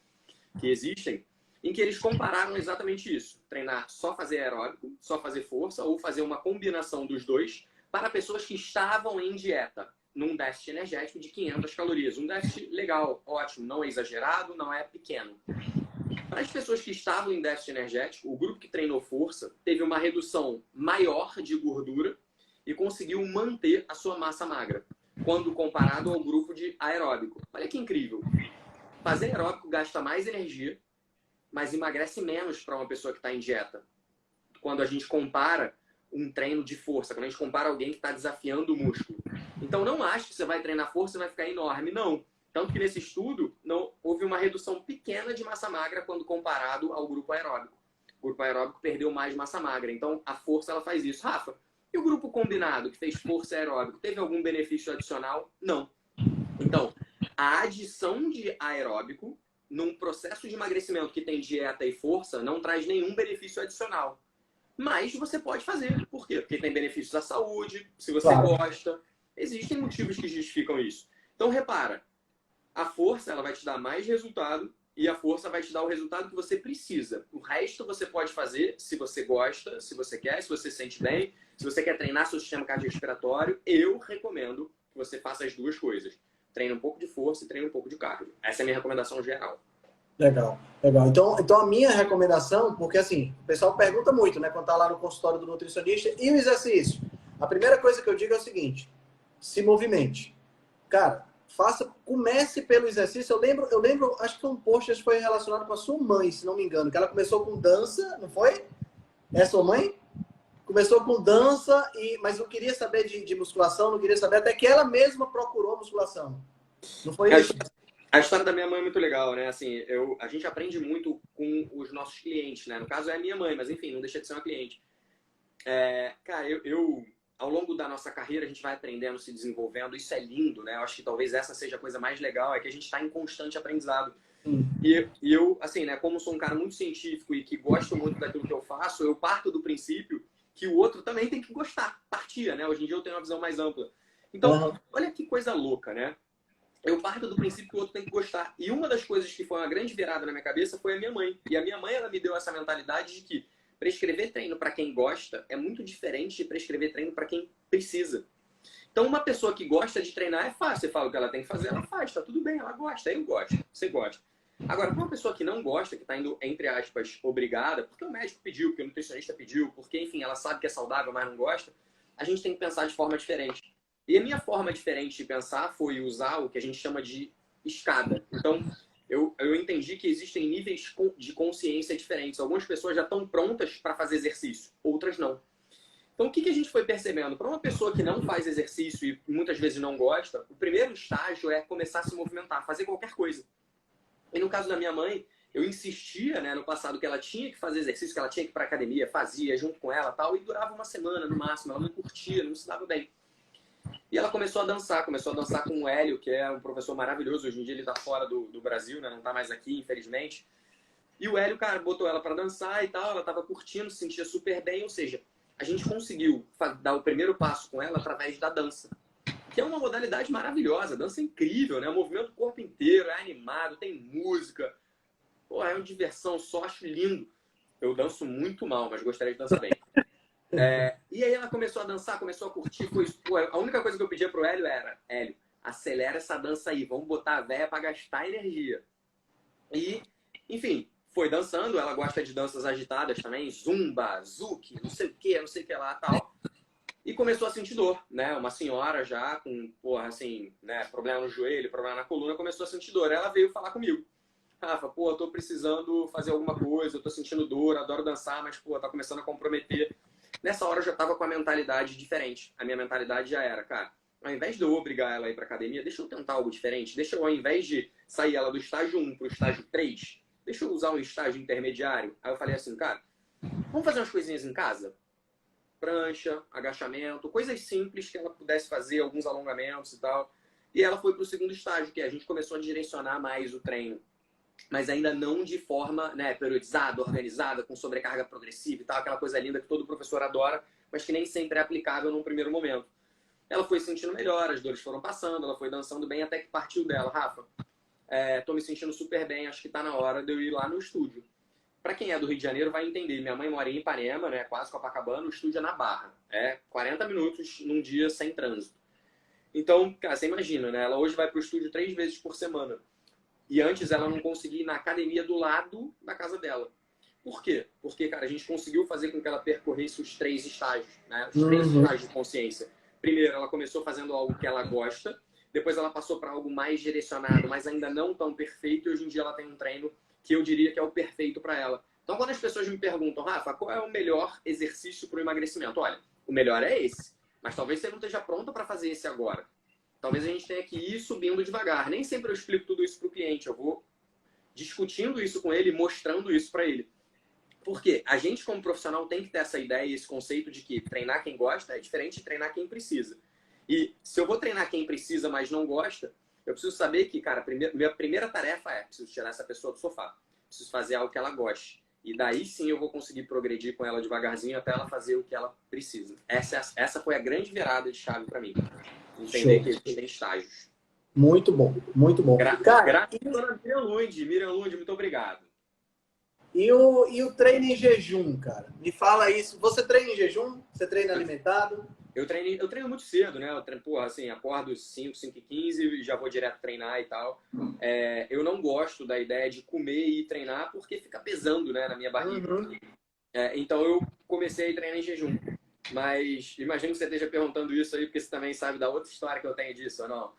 que existem, em que eles compararam exatamente isso. Treinar só fazer aeróbico, só fazer força, ou fazer uma combinação dos dois para pessoas que estavam em dieta, num déficit energético de 500 calorias. Um déficit legal, ótimo, não é exagerado, não é pequeno. Para as pessoas que estavam em déficit energético, o grupo que treinou força teve uma redução maior de gordura e conseguiu manter a sua massa magra, quando comparado ao grupo de aeróbico. Olha que incrível. Fazer aeróbico gasta mais energia, mas emagrece menos para uma pessoa que está em dieta. Quando a gente compara um treino de força, quando a gente compara alguém que está desafiando o músculo. Então não ache que você vai treinar força e vai ficar enorme. Não. Tanto que nesse estudo não houve uma redução pequena de massa magra quando comparado ao grupo aeróbico. O grupo aeróbico perdeu mais massa magra. Então, a força ela faz isso. Rafa, e o grupo combinado que fez força aeróbico, teve algum benefício adicional? Não. Então, a adição de aeróbico num processo de emagrecimento que tem dieta e força não traz nenhum benefício adicional. Mas você pode fazer. Por quê? Porque tem benefícios à saúde, se você gosta. Existem motivos que justificam isso. Então, repara, a força ela vai te dar mais resultado e a força vai te dar o resultado que você precisa. O resto você pode fazer se você gosta, se você quer, se você se sente bem, se você quer treinar seu sistema cardiorrespiratório. Eu recomendo que você faça as duas coisas. Treina um pouco de força e treina um pouco de cardio. Essa é a minha recomendação geral. Legal, legal. Então a minha recomendação, porque assim, o pessoal pergunta muito, né, quando tá lá no consultório do nutricionista, e o exercício? A primeira coisa que eu digo é o seguinte: se movimente. Cara, comece pelo exercício. Eu lembro, acho que foi um post que foi relacionado com a sua mãe, se não me engano, que ela começou com dança, não foi? É sua mãe? Começou com dança, mas não queria saber de musculação, não queria saber, até que ela mesma procurou musculação. Não foi isso? A história da minha mãe é muito legal, né? Assim, a gente aprende muito com os nossos clientes, né? No caso é a minha mãe, mas enfim, não deixa de ser uma cliente. Cara, ao longo da nossa carreira, a gente vai aprendendo, se desenvolvendo. Isso é lindo, né? Eu acho que talvez essa seja a coisa mais legal, é que a gente está em constante aprendizado. E eu, assim, né? Como sou um cara muito científico e que gosto muito daquilo que eu faço, eu parto do princípio que o outro também tem que gostar. Partia, né? Hoje em dia eu tenho uma visão mais ampla. Então, olha que coisa louca, né? Eu parto do princípio que o outro tem que gostar. E uma das coisas que foi uma grande virada na minha cabeça foi a minha mãe. E a minha mãe, ela me deu essa mentalidade de que prescrever treino para quem gosta é muito diferente de prescrever treino para quem precisa. Então, uma pessoa que gosta de treinar é fácil. Você fala o que ela tem que fazer, ela faz. Tá tudo bem, ela gosta. Eu gosto. Você gosta. Agora, para uma pessoa que não gosta, que está indo, entre aspas, obrigada, porque o médico pediu, porque o nutricionista pediu, porque, enfim, ela sabe que é saudável, mas não gosta, a gente tem que pensar de forma diferente. E a minha forma diferente de pensar foi usar o que a gente chama de escada. Então, eu entendi que existem níveis de consciência diferentes. Algumas pessoas já estão prontas para fazer exercício, outras não. Então, o que a gente foi percebendo? Para uma pessoa que não faz exercício e muitas vezes não gosta, o primeiro estágio é começar a se movimentar, fazer qualquer coisa. E no caso da minha mãe, eu insistia, né, no passado que ela tinha que fazer exercício, que ela tinha que ir para academia, fazia junto com ela e tal, e durava uma semana no máximo, ela não curtia, não se dava bem. E ela começou a dançar com o Hélio, que é um professor maravilhoso. Hoje em dia ele tá fora do Brasil, né? Não tá mais aqui, infelizmente. E o Hélio, cara, botou ela para dançar e tal. Ela tava curtindo, se sentia super bem. Ou seja, a gente conseguiu dar o primeiro passo com ela através da dança. Que é uma modalidade maravilhosa. Dança é incrível, né? Movimento do corpo inteiro, é animado, tem música. Pô, é uma diversão só, acho lindo. Eu danço muito mal, mas gostaria de dançar bem. E aí ela começou a dançar, começou a curtir. A única coisa que eu pedia pro Hélio era: Hélio, acelera essa dança aí, vamos botar a véia pra gastar energia. E, enfim, foi dançando. Ela gosta de danças agitadas também, zumba, zouk, não sei o que lá, tal. E começou a sentir dor, né? Uma senhora já com, assim, né, problema no joelho, problema na coluna, começou a sentir dor. Ela veio falar comigo: Rafa, eu tô precisando fazer alguma coisa, eu tô sentindo dor, adoro dançar, mas, tá começando a comprometer. Nessa hora eu já tava com a mentalidade diferente. A minha mentalidade já era, cara, ao invés de eu obrigar ela a ir pra academia, deixa eu tentar algo diferente. Deixa eu, ao invés de sair ela do estágio 1 pro estágio 3, deixa eu usar um estágio intermediário. Aí eu falei assim, cara, vamos fazer umas coisinhas em casa? Prancha, agachamento, coisas simples que ela pudesse fazer, alguns alongamentos e tal. E ela foi pro segundo estágio, que a gente começou a direcionar mais o treino. Mas ainda não de forma, né, periodizada, organizada, com sobrecarga progressiva e tal, aquela coisa linda que todo professor adora, mas que nem sempre é aplicável num primeiro momento. Ela foi sentindo melhor, as dores foram passando, ela foi dançando bem, até que partiu dela. Rafa, tô me sentindo super bem, acho que tá na hora de eu ir lá no estúdio. Pra quem é do Rio de Janeiro vai entender, minha mãe mora em Ipanema, né, quase Copacabana, o estúdio é na Barra. 40 minutos num dia sem trânsito. Então, cara, você imagina, né, ela hoje vai pro estúdio 3 vezes por semana. E antes ela não conseguia ir na academia do lado da casa dela. Por quê? Porque, cara, a gente conseguiu fazer com que ela percorresse os 3 estágios, né? Os 3 estágios de consciência. Primeiro, ela começou fazendo algo que ela gosta. Depois ela passou para algo mais direcionado, mas ainda não tão perfeito. E hoje em dia ela tem um treino que eu diria que é o perfeito para ela. Então, quando as pessoas me perguntam, Rafa, qual é o melhor exercício para o emagrecimento? Olha, o melhor é esse. Mas talvez você não esteja pronta para fazer esse agora. talvez a gente tenha que ir subindo devagar. Nem sempre eu explico tudo isso para o cliente, eu vou discutindo isso com ele, mostrando isso para ele. Porque a gente, como profissional, tem que ter essa ideia e esse conceito de que treinar quem gosta é diferente de treinar quem precisa. E se eu vou treinar quem precisa, mas não gosta, eu preciso saber que, cara, minha primeira tarefa preciso tirar essa pessoa do sofá. Preciso fazer algo que ela goste. E daí sim eu vou conseguir progredir com ela devagarzinho até ela fazer o que ela precisa. Essa foi a grande virada de chave para mim. Entender que existe tem estágios. Muito bom, muito bom. Cara, dona Miriam Lund, muito obrigado. E o treino em jejum, cara? Me fala isso. Você treina em jejum? Você treina alimentado? Eu treino muito cedo, né? Eu treino, porra, assim, acordo 5h15 e já vou direto treinar e tal. Eu não gosto da ideia de comer e treinar porque fica pesando, né, na minha barriga. Uhum. Então eu comecei a treinar em jejum. Mas imagino que você esteja perguntando isso aí porque você também sabe da outra história que eu tenho disso, ou não?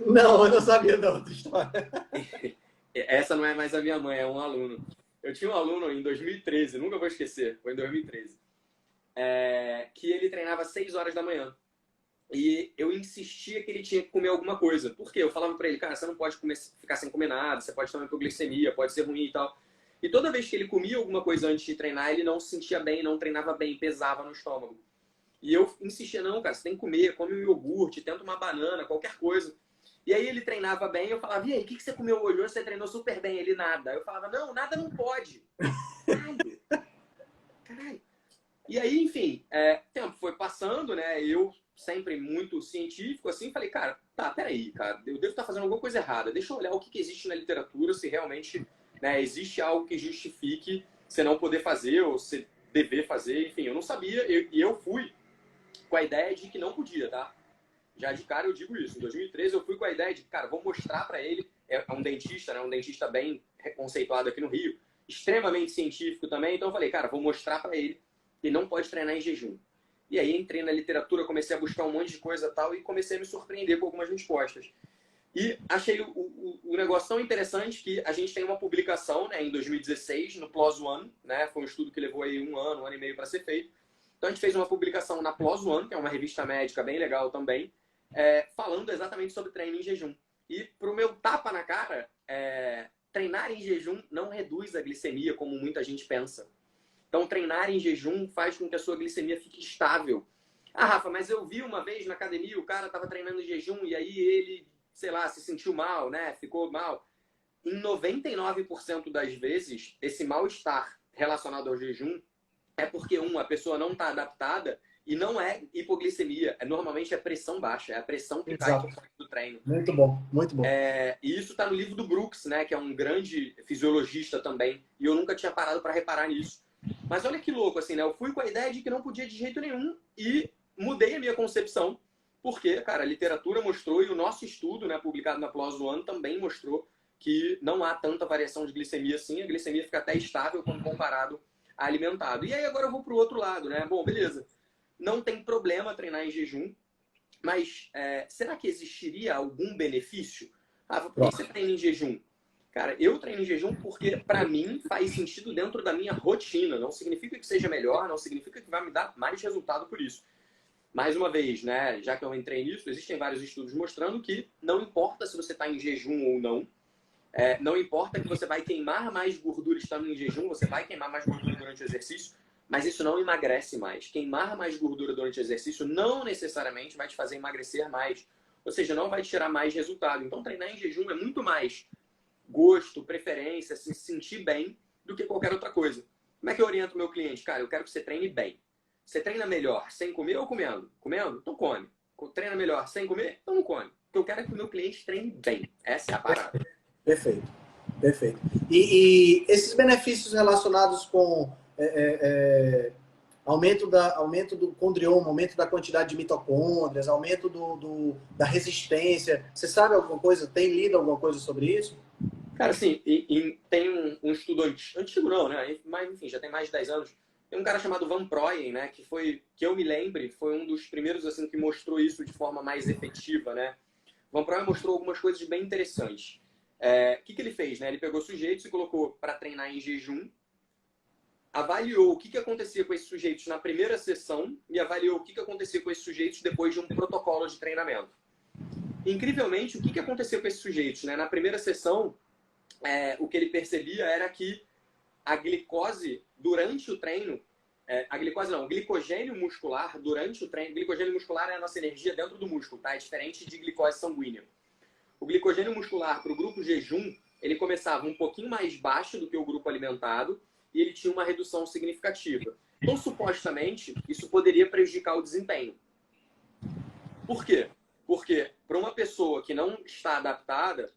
Não, eu não sabia da outra história. Essa não é mais a minha mãe, é um aluno. Eu tinha um aluno em 2013, nunca vou esquecer, foi em 2013. Que ele treinava 6 horas da manhã. E eu insistia que ele tinha que comer alguma coisa. Por quê? Eu falava pra ele, cara, você não pode ficar sem comer nada, você pode tomar hipoglicemia, pode ser ruim e tal. E toda vez que ele comia alguma coisa antes de treinar, ele não se sentia bem, não treinava bem, pesava no estômago. E eu insistia, não, cara, você tem que comer, come um iogurte, tenta uma banana, qualquer coisa. E aí ele treinava bem, eu falava, e aí, o que você comeu hoje? Hoje você treinou super bem, ele nada. Eu falava, não, nada não pode. Caralho. E aí, enfim, tempo foi passando, né? Eu sempre muito científico, assim, falei, cara, peraí, cara, eu devo estar fazendo alguma coisa errada. Deixa eu olhar o que existe na literatura, se realmente, né, existe algo que justifique você não poder fazer ou você dever fazer. Enfim, eu não sabia e eu fui com a ideia de que não podia, tá? Já de cara eu digo isso. Em 2013 eu fui com a ideia de, cara, vou mostrar para ele, é um dentista, né? Um dentista bem conceituado aqui no Rio, extremamente científico também. Então eu falei, cara, vou mostrar para ele que não pode treinar em jejum. E aí entrei na literatura, comecei a buscar um monte de coisa e tal e comecei a me surpreender com algumas respostas. E achei o negócio tão interessante que a gente tem uma publicação, né, em 2016 no PLOS ONE, né? Foi um estudo que levou aí um ano e meio para ser feito. Então a gente fez uma publicação na PLOS ONE, que é uma revista médica bem legal também, falando exatamente sobre treino em jejum. E pro meu tapa na cara, treinar em jejum não reduz a glicemia, como muita gente pensa. Então treinar em jejum faz com que a sua glicemia fique estável. Ah, Rafa, mas eu vi uma vez na academia, o cara estava treinando em jejum e aí ele, sei lá, se sentiu mal, né? Ficou mal. Em 99% das vezes, esse mal-estar relacionado ao jejum é porque, a pessoa não está adaptada e não é hipoglicemia. Normalmente é pressão baixa, é a pressão que cai do treino. Muito bom, muito bom. E isso está no livro do Brooks, né? Que é um grande fisiologista também. E eu nunca tinha parado para reparar nisso. Mas olha que louco, assim, né? Eu fui com a ideia de que não podia de jeito nenhum e mudei a minha concepção. Porque, cara, a literatura mostrou e o nosso estudo, né, publicado na PLOS ONE, também mostrou que não há tanta variação de glicemia assim. A glicemia fica até estável quando comparado a alimentado. E aí agora eu vou para o outro lado, né? Bom, beleza. Não tem problema treinar em jejum, mas será que existiria algum benefício? Rafa, por que você treina em jejum? Cara, eu treino em jejum porque, para mim, faz sentido dentro da minha rotina. Não significa que seja melhor, não significa que vai me dar mais resultado por isso. Mais uma vez, né, já que eu entrei nisso, existem vários estudos mostrando que não importa se você está em jejum ou não, não importa que você vai queimar mais gordura estando em jejum, você vai queimar mais gordura durante o exercício, mas isso não emagrece mais. Queimar mais gordura durante o exercício não necessariamente vai te fazer emagrecer mais, ou seja, não vai te tirar mais resultado. Então, treinar em jejum é muito mais gosto, preferência, se sentir bem do que qualquer outra coisa. Como é que eu oriento o meu cliente? Cara, eu quero que você treine bem. Você treina melhor sem comer ou comendo? Comendo? Então come. Treina melhor sem comer? Então não come. O que eu quero é que o meu cliente treine bem. Essa é a parada. Perfeito, perfeito. E esses benefícios relacionados com aumento do condrioma, aumento da quantidade de mitocôndrias, aumento da resistência, você sabe alguma coisa? Tem lido alguma coisa sobre isso? Cara, assim, tem um estudo antigo não, né? Mas, enfim, já tem mais de 10 anos. Tem um cara chamado Van Proyen, né? Que eu me lembre, foi um dos primeiros, assim, que mostrou isso de forma mais efetiva, né? Van Proyen mostrou algumas coisas bem interessantes. O que ele fez, né? Ele pegou sujeitos e colocou para treinar em jejum, avaliou o que acontecia com esses sujeitos na primeira sessão e avaliou o que acontecia com esses sujeitos depois de um protocolo de treinamento. Incrivelmente, o que aconteceu com esses sujeitos, né? Na primeira sessão, o que ele percebia era que a glicose durante o treino, a glicose não, o glicogênio muscular durante o treino, glicogênio muscular é a nossa energia dentro do músculo, tá? É diferente de glicose sanguínea. O glicogênio muscular para o grupo jejum, ele começava um pouquinho mais baixo do que o grupo alimentado e ele tinha uma redução significativa. Então, supostamente, isso poderia prejudicar o desempenho. Por quê? Porque para uma pessoa que não está adaptada,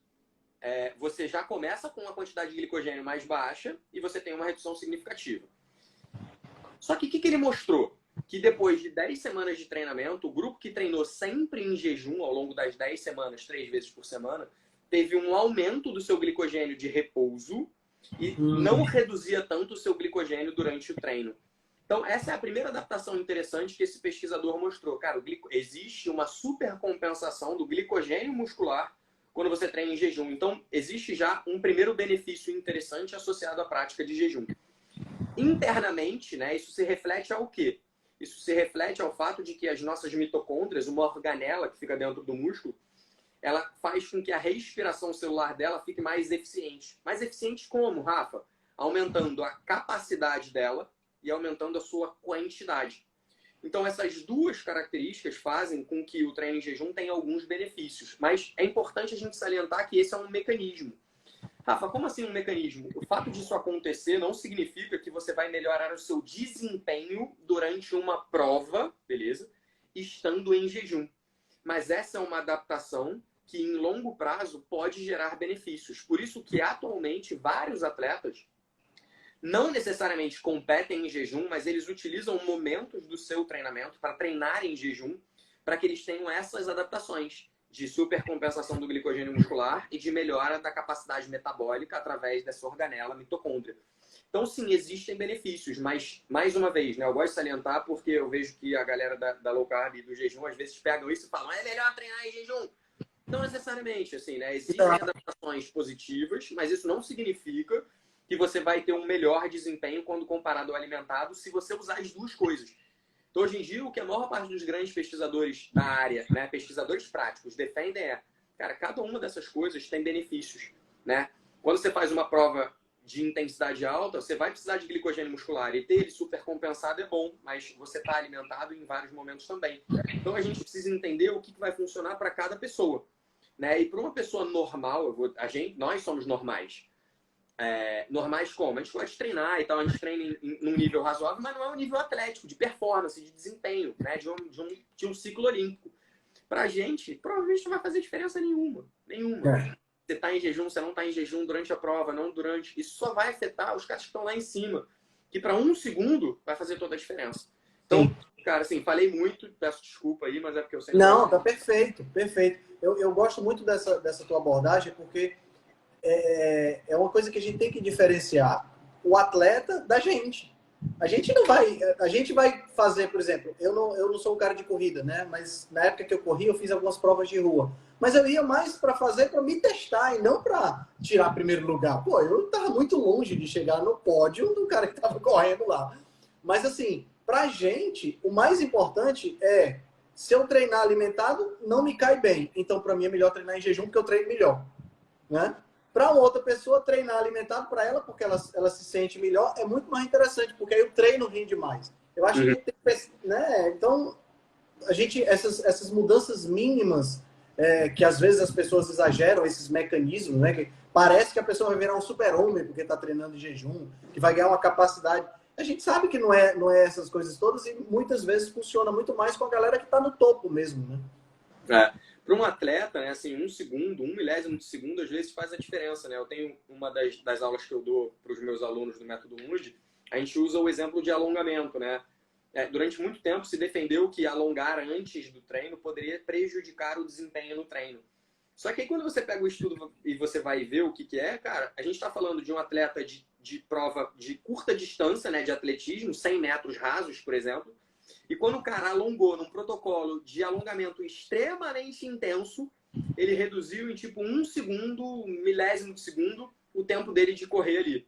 você já começa com uma quantidade de glicogênio mais baixa e você tem uma redução significativa. Só que o que ele mostrou? Que depois de 10 semanas de treinamento, o grupo que treinou sempre em jejum ao longo das 10 semanas, 3 vezes por semana, teve um aumento do seu glicogênio de repouso e não reduzia tanto o seu glicogênio durante o treino. Então, essa é a primeira adaptação interessante que esse pesquisador mostrou. Cara, existe uma supercompensação do glicogênio muscular quando você treina em jejum. Então, existe já um primeiro benefício interessante associado à prática de jejum. Internamente, né, isso se reflete ao quê? Isso se reflete ao fato de que as nossas mitocôndrias, uma organela que fica dentro do músculo, ela faz com que a respiração celular dela fique mais eficiente. Mais eficiente como, Rafa? Aumentando a capacidade dela e aumentando a sua quantidade. Então, essas duas características fazem com que o treino em jejum tenha alguns benefícios. Mas é importante a gente salientar que esse é um mecanismo. Rafa, como assim um mecanismo? O fato disso acontecer não significa que você vai melhorar o seu desempenho durante uma prova, beleza? Estando em jejum. Mas essa é uma adaptação que, em longo prazo, pode gerar benefícios. Por isso que, atualmente, vários atletas não necessariamente competem em jejum, mas eles utilizam momentos do seu treinamento para treinar em jejum, para que eles tenham essas adaptações de supercompensação do glicogênio muscular e de melhora da capacidade metabólica através dessa organela mitocôndria. Então, sim, existem benefícios, mas, mais uma vez, né, eu gosto de salientar porque eu vejo que a galera da low carb e do jejum, às vezes, pegam isso e falam, é melhor treinar em jejum. Não necessariamente, assim, né? Existem adaptações positivas, mas isso não significa que você vai ter um melhor desempenho quando comparado ao alimentado se você usar as duas coisas. Então, hoje em dia, o que a maior parte dos grandes pesquisadores da área, né, pesquisadores práticos, defendem cara, cada uma dessas coisas tem benefícios, né? Quando você faz uma prova de intensidade alta, você vai precisar de glicogênio muscular e ter ele super compensado é bom, mas você está alimentado em vários momentos também. Então, a gente precisa entender o que vai funcionar para cada pessoa, né? E para uma pessoa normal, nós somos normais. Normais como? A gente pode treinar e tal, a gente treina num nível razoável, mas não é um nível atlético, de performance, de desempenho, né? de um ciclo olímpico. Pra gente, provavelmente não vai fazer diferença nenhuma. Nenhuma. Você tá em jejum, você não tá em jejum durante a prova, não durante. Isso só vai afetar os caras que estão lá em cima. Que para 1 segundo vai fazer toda a diferença. Então, cara, assim, falei muito, peço desculpa aí, mas é porque eu sempre... Não, tá perfeito, perfeito. Eu gosto muito dessa tua abordagem, porque é uma coisa que a gente tem que diferenciar o atleta da gente. A gente vai fazer, por exemplo, eu não sou um cara de corrida, né? Mas na época que eu corri, eu fiz algumas provas de rua. Mas eu ia mais para fazer, para me testar e não para tirar primeiro lugar. Pô, eu tava muito longe de chegar no pódio do cara que tava correndo lá. Mas assim, pra gente, o mais importante é, se eu treinar alimentado, não me cai bem. Então, para mim é melhor treinar em jejum, porque eu treino melhor, né? Para uma outra pessoa, treinar alimentado para ela, porque ela se sente melhor, é muito mais interessante, porque aí o treino rende mais. Eu acho que tem, né? Então, essas mudanças mínimas, que às vezes as pessoas exageram, esses mecanismos, né? Que parece que a pessoa vai virar um super-homem porque está treinando em jejum, que vai ganhar uma capacidade. A gente sabe que não é essas coisas todas e muitas vezes funciona muito mais com a galera que está no topo mesmo, né? Para um atleta, né, assim, 1 segundo, 1 milésimo de segundo, às vezes faz a diferença, né? Eu tenho uma das aulas que eu dou para os meus alunos do Método Mundi, a gente usa o exemplo de alongamento, né? Durante muito tempo se defendeu que alongar antes do treino poderia prejudicar o desempenho no treino. Só que aí quando você pega o estudo e você vai ver o que é, cara, a gente está falando de um atleta de prova de curta distância, né, de atletismo, 100 metros rasos, por exemplo, e quando o cara alongou num protocolo de alongamento extremamente intenso, ele reduziu em tipo 1 segundo, 1 milésimo de segundo, o tempo dele de correr ali.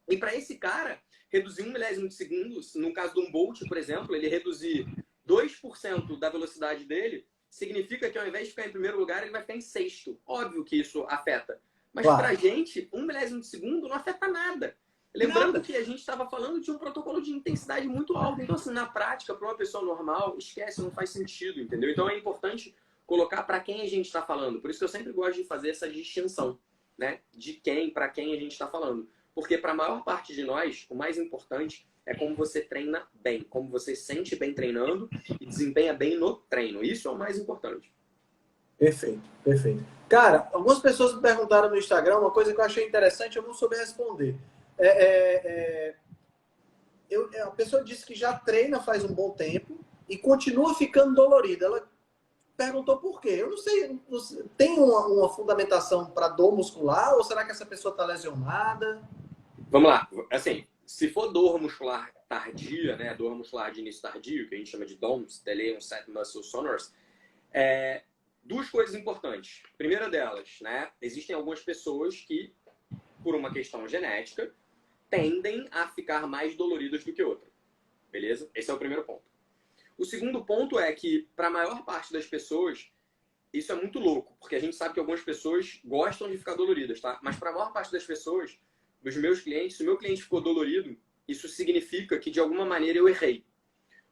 E para esse cara, reduzir 1 milésimo de segundo, no caso de um Bolt, por exemplo, ele reduzir 2% da velocidade dele, significa que ao invés de ficar em primeiro lugar, ele vai ficar em sexto. Óbvio que isso afeta. Mas Claro. pra gente, 1 milésimo de segundo não afeta nada. Lembrando Nada. que a gente estava falando de um protocolo de intensidade muito alto. Então, assim, na prática, para uma pessoa normal, esquece, não faz sentido, entendeu? Então é importante colocar para quem a gente está falando. Por isso que eu sempre gosto de fazer essa distinção, né? De quem, para quem a gente está falando. Porque para a maior parte de nós, o mais importante é como você treina bem, como você se sente bem treinando e desempenha bem no treino. Isso é o mais importante. Perfeito, perfeito. Cara, algumas pessoas me perguntaram no Instagram uma coisa que eu achei interessante, eu não soube responder. A pessoa disse que já treina faz um bom tempo e continua ficando dolorida. Ela perguntou por quê. Eu não sei, tem uma fundamentação para dor muscular ou será que essa pessoa está lesionada? Vamos lá. Assim, se for dor muscular tardia, né? Dor muscular de início tardio, que a gente chama de DOMS, Delay Onset Muscle Soreness, duas coisas importantes. Primeira delas, né? Existem algumas pessoas que, por uma questão genética, tendem a ficar mais doloridas do que outra. Beleza? Esse é o primeiro ponto. O segundo ponto é que, para a maior parte das pessoas, isso é muito louco, porque a gente sabe que algumas pessoas gostam de ficar doloridas, tá? Mas para a maior parte das pessoas, dos meus clientes, se o meu cliente ficou dolorido, isso significa que de alguma maneira eu errei.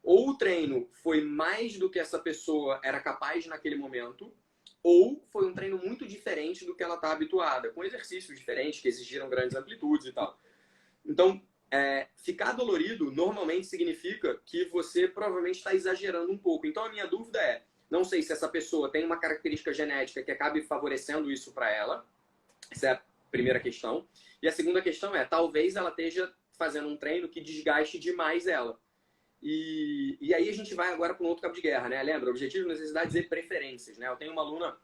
Ou o treino foi mais do que essa pessoa era capaz naquele momento, ou foi um treino muito diferente do que ela está habituada, com exercícios diferentes que exigiram grandes amplitudes e tal. Então, ficar dolorido normalmente significa que você provavelmente está exagerando um pouco. Então, a minha dúvida é, não sei se essa pessoa tem uma característica genética que acabe favorecendo isso para ela. Essa é a primeira questão. E a segunda questão é, talvez ela esteja fazendo um treino que desgaste demais ela. E aí a gente vai agora para um outro cabo de guerra, né? Lembra? Objetivo, necessidades e preferências, né? Eu tenho uma aluna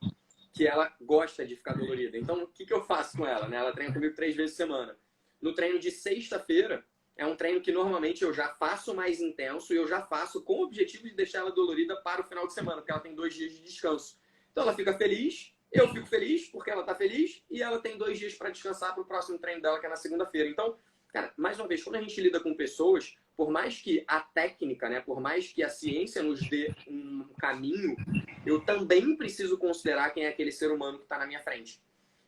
que ela gosta de ficar dolorida. Então, o que eu faço com ela, né? Ela treina comigo 3 vezes por semana. No treino de sexta-feira, é um treino que normalmente eu já faço mais intenso e eu já faço com o objetivo de deixar ela dolorida para o final de semana, porque ela tem 2 dias de descanso. Então ela fica feliz, eu fico feliz porque ela está feliz e ela tem 2 dias para descansar para o próximo treino dela, que é na segunda-feira. Então, cara, mais uma vez, quando a gente lida com pessoas, por mais que a técnica, né, por mais que a ciência nos dê um caminho, eu também preciso considerar quem é aquele ser humano que está na minha frente.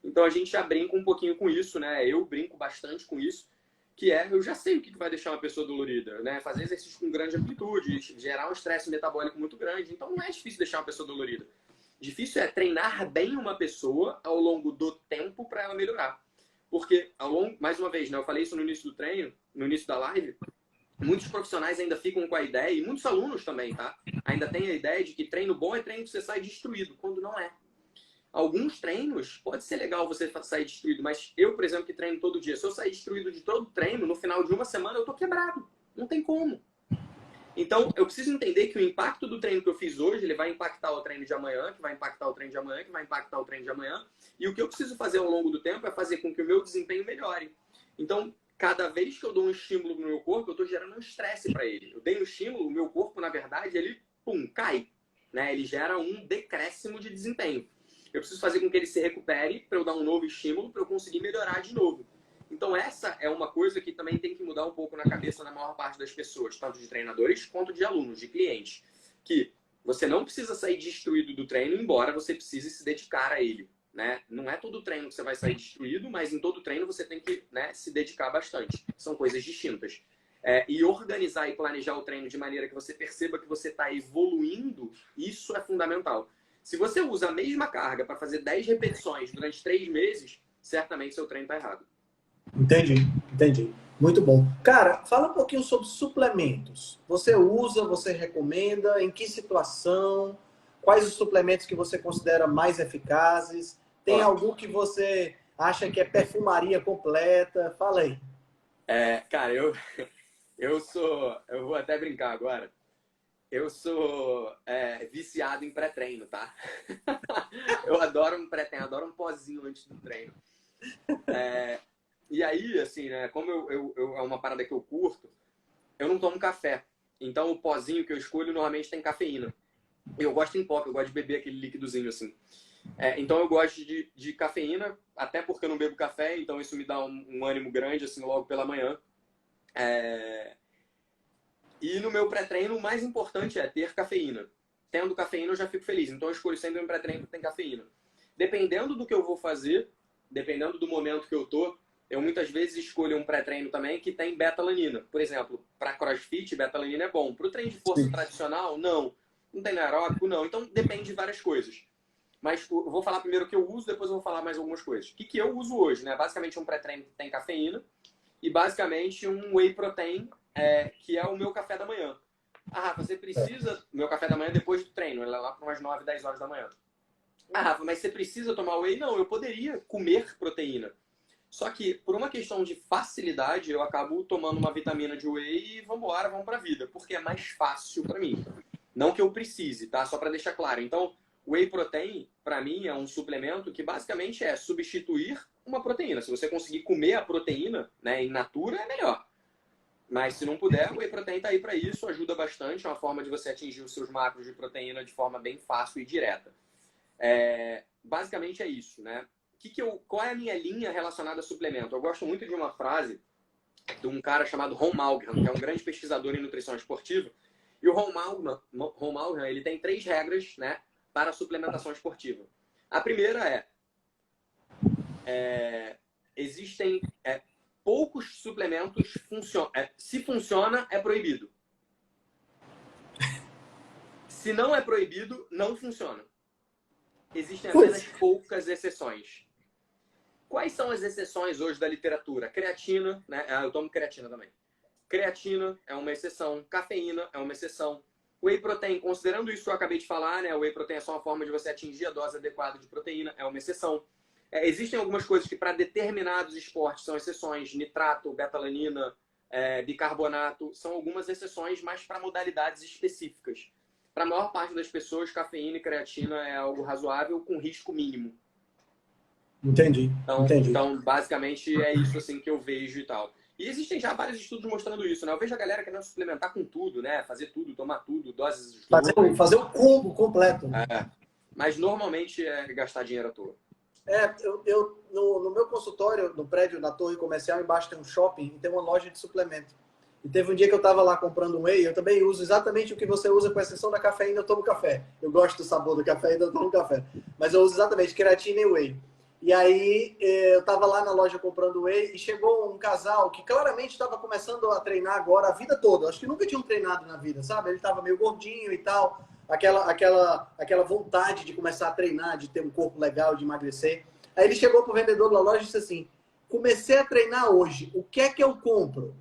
Então a gente já brinca um pouquinho com isso, né? Eu brinco bastante com isso, que eu já sei o que vai deixar uma pessoa dolorida, né? Fazer exercício com grande amplitude, gerar um estresse metabólico muito grande. Então não é difícil deixar uma pessoa dolorida. Difícil é treinar bem uma pessoa ao longo do tempo para ela melhorar. Porque, mais uma vez, né? Eu falei isso no início do treino, no início da live, muitos profissionais ainda ficam com a ideia, e muitos alunos também, tá? Ainda tem a ideia de que treino bom é treino que você sai destruído, quando não é. Alguns treinos, pode ser legal você sair destruído, mas eu, por exemplo, que treino todo dia, se eu sair destruído de todo treino, no final de uma semana eu tô quebrado. Não tem como. Então, eu preciso entender que o impacto do treino que eu fiz hoje, ele vai impactar o treino de amanhã, que vai impactar o treino de amanhã, que vai impactar o treino de amanhã. E o que eu preciso fazer ao longo do tempo é fazer com que o meu desempenho melhore. Então, cada vez que eu dou um estímulo no meu corpo, eu estou gerando um estresse para ele. Eu dei um estímulo, o meu corpo, na verdade, ele, cai. Né? Ele gera um decréscimo de desempenho. Eu preciso fazer com que ele se recupere para eu dar um novo estímulo, para eu conseguir melhorar de novo. Então essa é uma coisa que também tem que mudar um pouco na cabeça da maior parte das pessoas, tanto de treinadores quanto de alunos, de clientes. Que você não precisa sair destruído do treino, embora você precise se dedicar a ele. Né? Não é todo treino que você vai sair destruído, mas em todo treino você tem que, né, se dedicar bastante. São coisas distintas. E organizar e planejar o treino de maneira que você perceba que você está evoluindo, isso é fundamental. Se você usa a mesma carga para fazer 10 repetições durante 3 meses, certamente seu treino está errado. Entendi. Muito bom. Cara, fala um pouquinho sobre suplementos. Você usa, você recomenda, em que situação? Quais os suplementos que você considera mais eficazes? Tem algum que você acha que é perfumaria completa? Fala aí. Cara, eu vou até brincar agora. Eu sou viciado em pré-treino, tá? Eu adoro um pré-treino, adoro um pozinho antes do treino. E aí, assim, né? Como é uma parada que eu curto, eu não tomo café. Então, o pozinho que eu escolho normalmente tem cafeína. Eu gosto em pó, eu gosto de beber aquele líquidozinho, assim. Então, eu gosto de cafeína, até porque eu não bebo café, então isso me dá um ânimo grande, assim, logo pela manhã. E no meu pré-treino, o mais importante é ter cafeína. tendo cafeína eu já fico feliz. Então eu escolho sempre um pré-treino que tem cafeína. Dependendo do que eu vou fazer, dependendo do momento que eu tô, eu muitas vezes escolho um pré-treino também que tem beta-alanina. Por exemplo, para CrossFit, beta-alanina é bom. Para o treino de força tradicional, não. Não tem aeróbico, não. Então depende de várias coisas. Mas eu vou falar primeiro o que eu uso, depois eu vou falar mais algumas coisas. O que eu uso hoje, né? Basicamente um pré-treino que tem cafeína e basicamente um whey protein, que é o meu café da manhã. Ah, Rafa, você precisa... Meu café da manhã depois do treino, ele é lá para umas 9, 10 horas da manhã. Ah, Rafa, mas você precisa tomar whey? Não, eu poderia comer proteína. Só que, por uma questão de facilidade, eu acabo tomando uma vitamina de whey e vamos pra vida, porque é mais fácil para mim. Não que eu precise, tá? Só para deixar claro. Então, whey protein, para mim, é um suplemento que basicamente é substituir uma proteína. Se você conseguir comer a proteína, né, in natura, é melhor. Mas se não puder, o whey protein tá aí para isso, ajuda bastante. É uma forma de você atingir os seus macros de proteína de forma bem fácil e direta. Basicamente é isso, né? Qual é a minha linha relacionada a suplemento? Eu gosto muito de uma frase de um cara chamado Ron Malgren, que é um grande pesquisador em nutrição esportiva. E o Ron Malgren, ele tem 3 regras, né, para a suplementação esportiva. A primeira existem poucos suplementos se funciona, é proibido. Se não é proibido, não funciona. Existem apenas poucas exceções. Quais são as exceções hoje da literatura? Creatina, né? Eu tomo creatina também. Creatina é uma exceção, cafeína é uma exceção. Whey protein, considerando isso que eu acabei de falar, né? O whey protein é só uma forma de você atingir a dose adequada de proteína, é uma exceção. Existem algumas coisas que para determinados esportes são exceções, nitrato, beta-alanina, bicarbonato, são algumas exceções, mas para modalidades específicas. Para a maior parte das pessoas, cafeína e creatina é algo razoável com risco mínimo. Entendi. Então, basicamente, é isso assim que eu vejo e tal. E existem já vários estudos mostrando isso, né? Eu vejo a galera querendo suplementar com tudo, né? Fazer tudo, tomar tudo, doses... Fazer o combo completo. Né? Mas normalmente é gastar dinheiro à toa. No meu consultório, no prédio da torre comercial, embaixo tem um shopping e tem uma loja de suplemento. E teve um dia que eu estava lá comprando um whey, eu também uso exatamente o que você usa, com exceção da cafeína, eu tomo café. Eu gosto do sabor do café, então eu tomo café. Mas eu uso exatamente creatina e whey. E aí eu estava lá na loja comprando whey e chegou um casal que claramente estava começando a treinar agora a vida toda. Acho que nunca tinham treinado na vida, sabe? Ele estava meio gordinho e tal, aquela vontade de começar a treinar, de ter um corpo legal, de emagrecer. Aí ele chegou pro vendedor da loja e disse assim: comecei a treinar hoje, o que é que eu compro?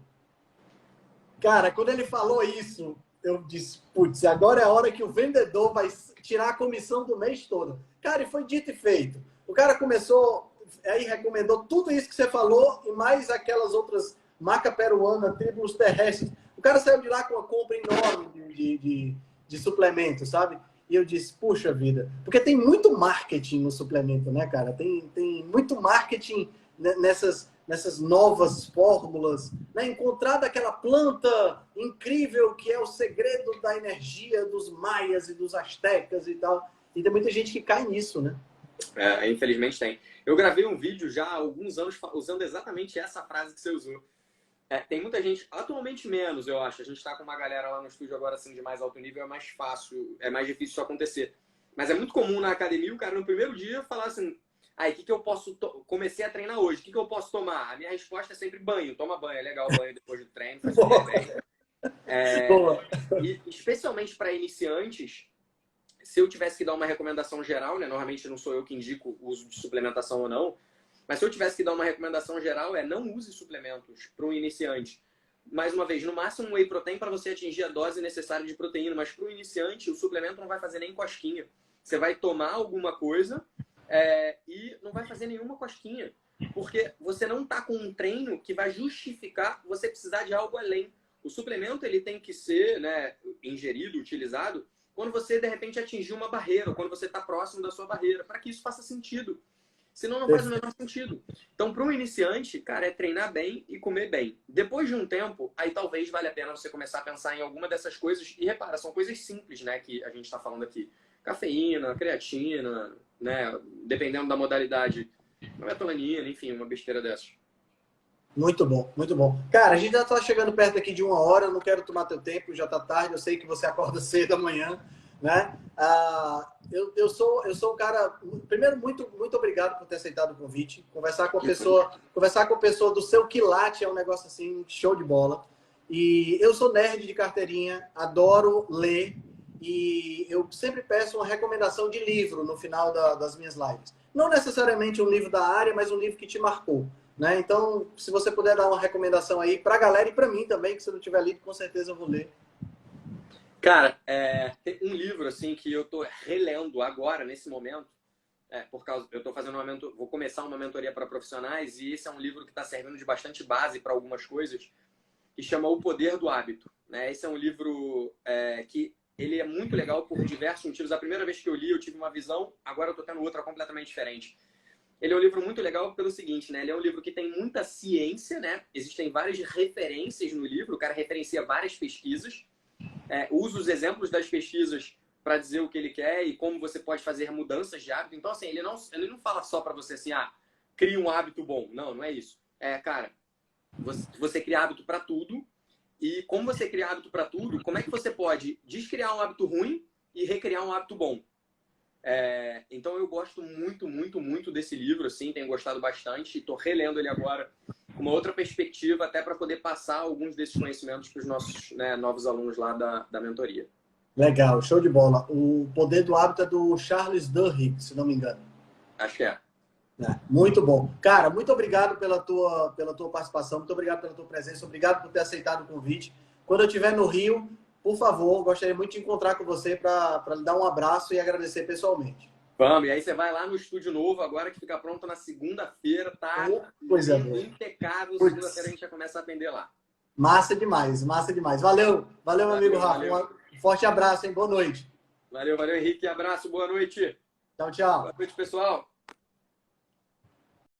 Cara, quando ele falou isso, eu disse, putz, agora é a hora que o vendedor vai tirar a comissão do mês todo. Cara, e foi dito e feito. O cara começou, aí recomendou tudo isso que você falou e mais aquelas outras, maca peruana, tribos terrestres. O cara saiu de lá com uma compra enorme de suplementos, sabe? E eu disse, puxa vida, porque tem muito marketing no suplemento, né, cara? Tem muito marketing nessas novas fórmulas, né? Encontrar daquela planta incrível que é o segredo da energia dos maias e dos astecas e tal. E tem muita gente que cai nisso, né? Infelizmente tem. Eu gravei um vídeo já há alguns anos usando exatamente essa frase que você usou. Tem muita gente, atualmente menos, eu acho. A gente está com uma galera lá no estúdio agora, assim, de mais alto nível, é mais fácil, é mais difícil isso acontecer. Mas é muito comum na academia o cara no primeiro dia falar assim: aí, o que eu posso... Comecei a treinar hoje, o que eu posso tomar? A minha resposta é sempre banho. Toma banho, é legal o banho depois do treino, faz bem. E especialmente para iniciantes, se eu tivesse que dar uma recomendação geral, né? Normalmente não sou eu que indico o uso de suplementação ou não, mas se eu tivesse que dar uma recomendação geral não use suplementos para um iniciante. Mais uma vez, no máximo um whey protein para você atingir a dose necessária de proteína, mas para o iniciante o suplemento não vai fazer nem cosquinha. Você vai tomar alguma coisa e não vai fazer nenhuma cosquinha, porque você não está com um treino que vai justificar você precisar de algo além. O suplemento ele tem que ser, né, ingerido, utilizado, quando você de repente atingir uma barreira, ou quando você está próximo da sua barreira, para que isso faça sentido. Senão não faz o menor sentido. Então, para um iniciante, cara, é treinar bem e comer bem. Depois de um tempo, aí talvez valha a pena você começar a pensar em alguma dessas coisas. E repara, são coisas simples, né, que a gente está falando aqui. Cafeína, creatina, né, dependendo da modalidade, beta-alanina, enfim, uma besteira dessas. Muito bom, muito bom. Cara, a gente já está chegando perto aqui de 1 hora, eu não quero tomar teu tempo, já está tarde, eu sei que você acorda cedo amanhã, né? Eu sou um cara... Primeiro, muito obrigado por ter aceitado o convite. Conversar com a pessoa do seu quilate é um negócio assim, show de bola. E eu sou nerd de carteirinha, adoro ler. E eu sempre peço uma recomendação de livro no final das minhas lives. Não necessariamente um livro da área, mas um livro que te marcou, né? Então, se você puder dar uma recomendação aí para a galera e para mim também, que se eu não tiver lido, com certeza eu vou ler. Cara, tem um livro assim que eu tô relendo agora, nesse momento, eu tô fazendo vou começar uma mentoria para profissionais, e esse é um livro que está servindo de bastante base para algumas coisas, que chama O Poder do Hábito, né? Esse é um livro que ele é muito legal por diversos motivos. A primeira vez que eu li, eu tive uma visão, agora eu tô tendo outra completamente diferente. Ele é um livro muito legal pelo seguinte, né? Ele é um livro que tem muita ciência, né? Existem várias referências no livro, o cara referencia várias pesquisas, usa os exemplos das pesquisas para dizer o que ele quer e como você pode fazer mudanças de hábito. Então, assim, ele não fala só para você assim, cria um hábito bom. Não, não é isso. Cara, você cria hábito para tudo. E como você cria hábito para tudo, como é que você pode descriar um hábito ruim e recriar um hábito bom? Então eu gosto muito desse livro, assim, tenho gostado bastante, e estou relendo ele agora com uma outra perspectiva, até para poder passar alguns desses conhecimentos para os nossos, né, novos alunos lá da mentoria. Legal, show de bola. O Poder do Hábito é do Charles Duhigg, se não me engano. Acho que é. Muito bom. Cara, muito obrigado pela tua participação, muito obrigado pela tua presença, obrigado por ter aceitado o convite. Quando eu estiver no Rio, por favor, gostaria muito de encontrar com você para lhe dar um abraço e agradecer pessoalmente. Vamos, e aí você vai lá no estúdio novo, agora que fica pronto na segunda-feira, tá? Coisa boa. Impecável, segunda-feira a gente já começa a atender lá. Massa demais, massa demais. Valeu, meu amigo Rafa. Valeu. Um forte abraço, hein? Boa noite. Valeu, Henrique. Abraço, boa noite. Tchau, tchau. Boa noite, pessoal.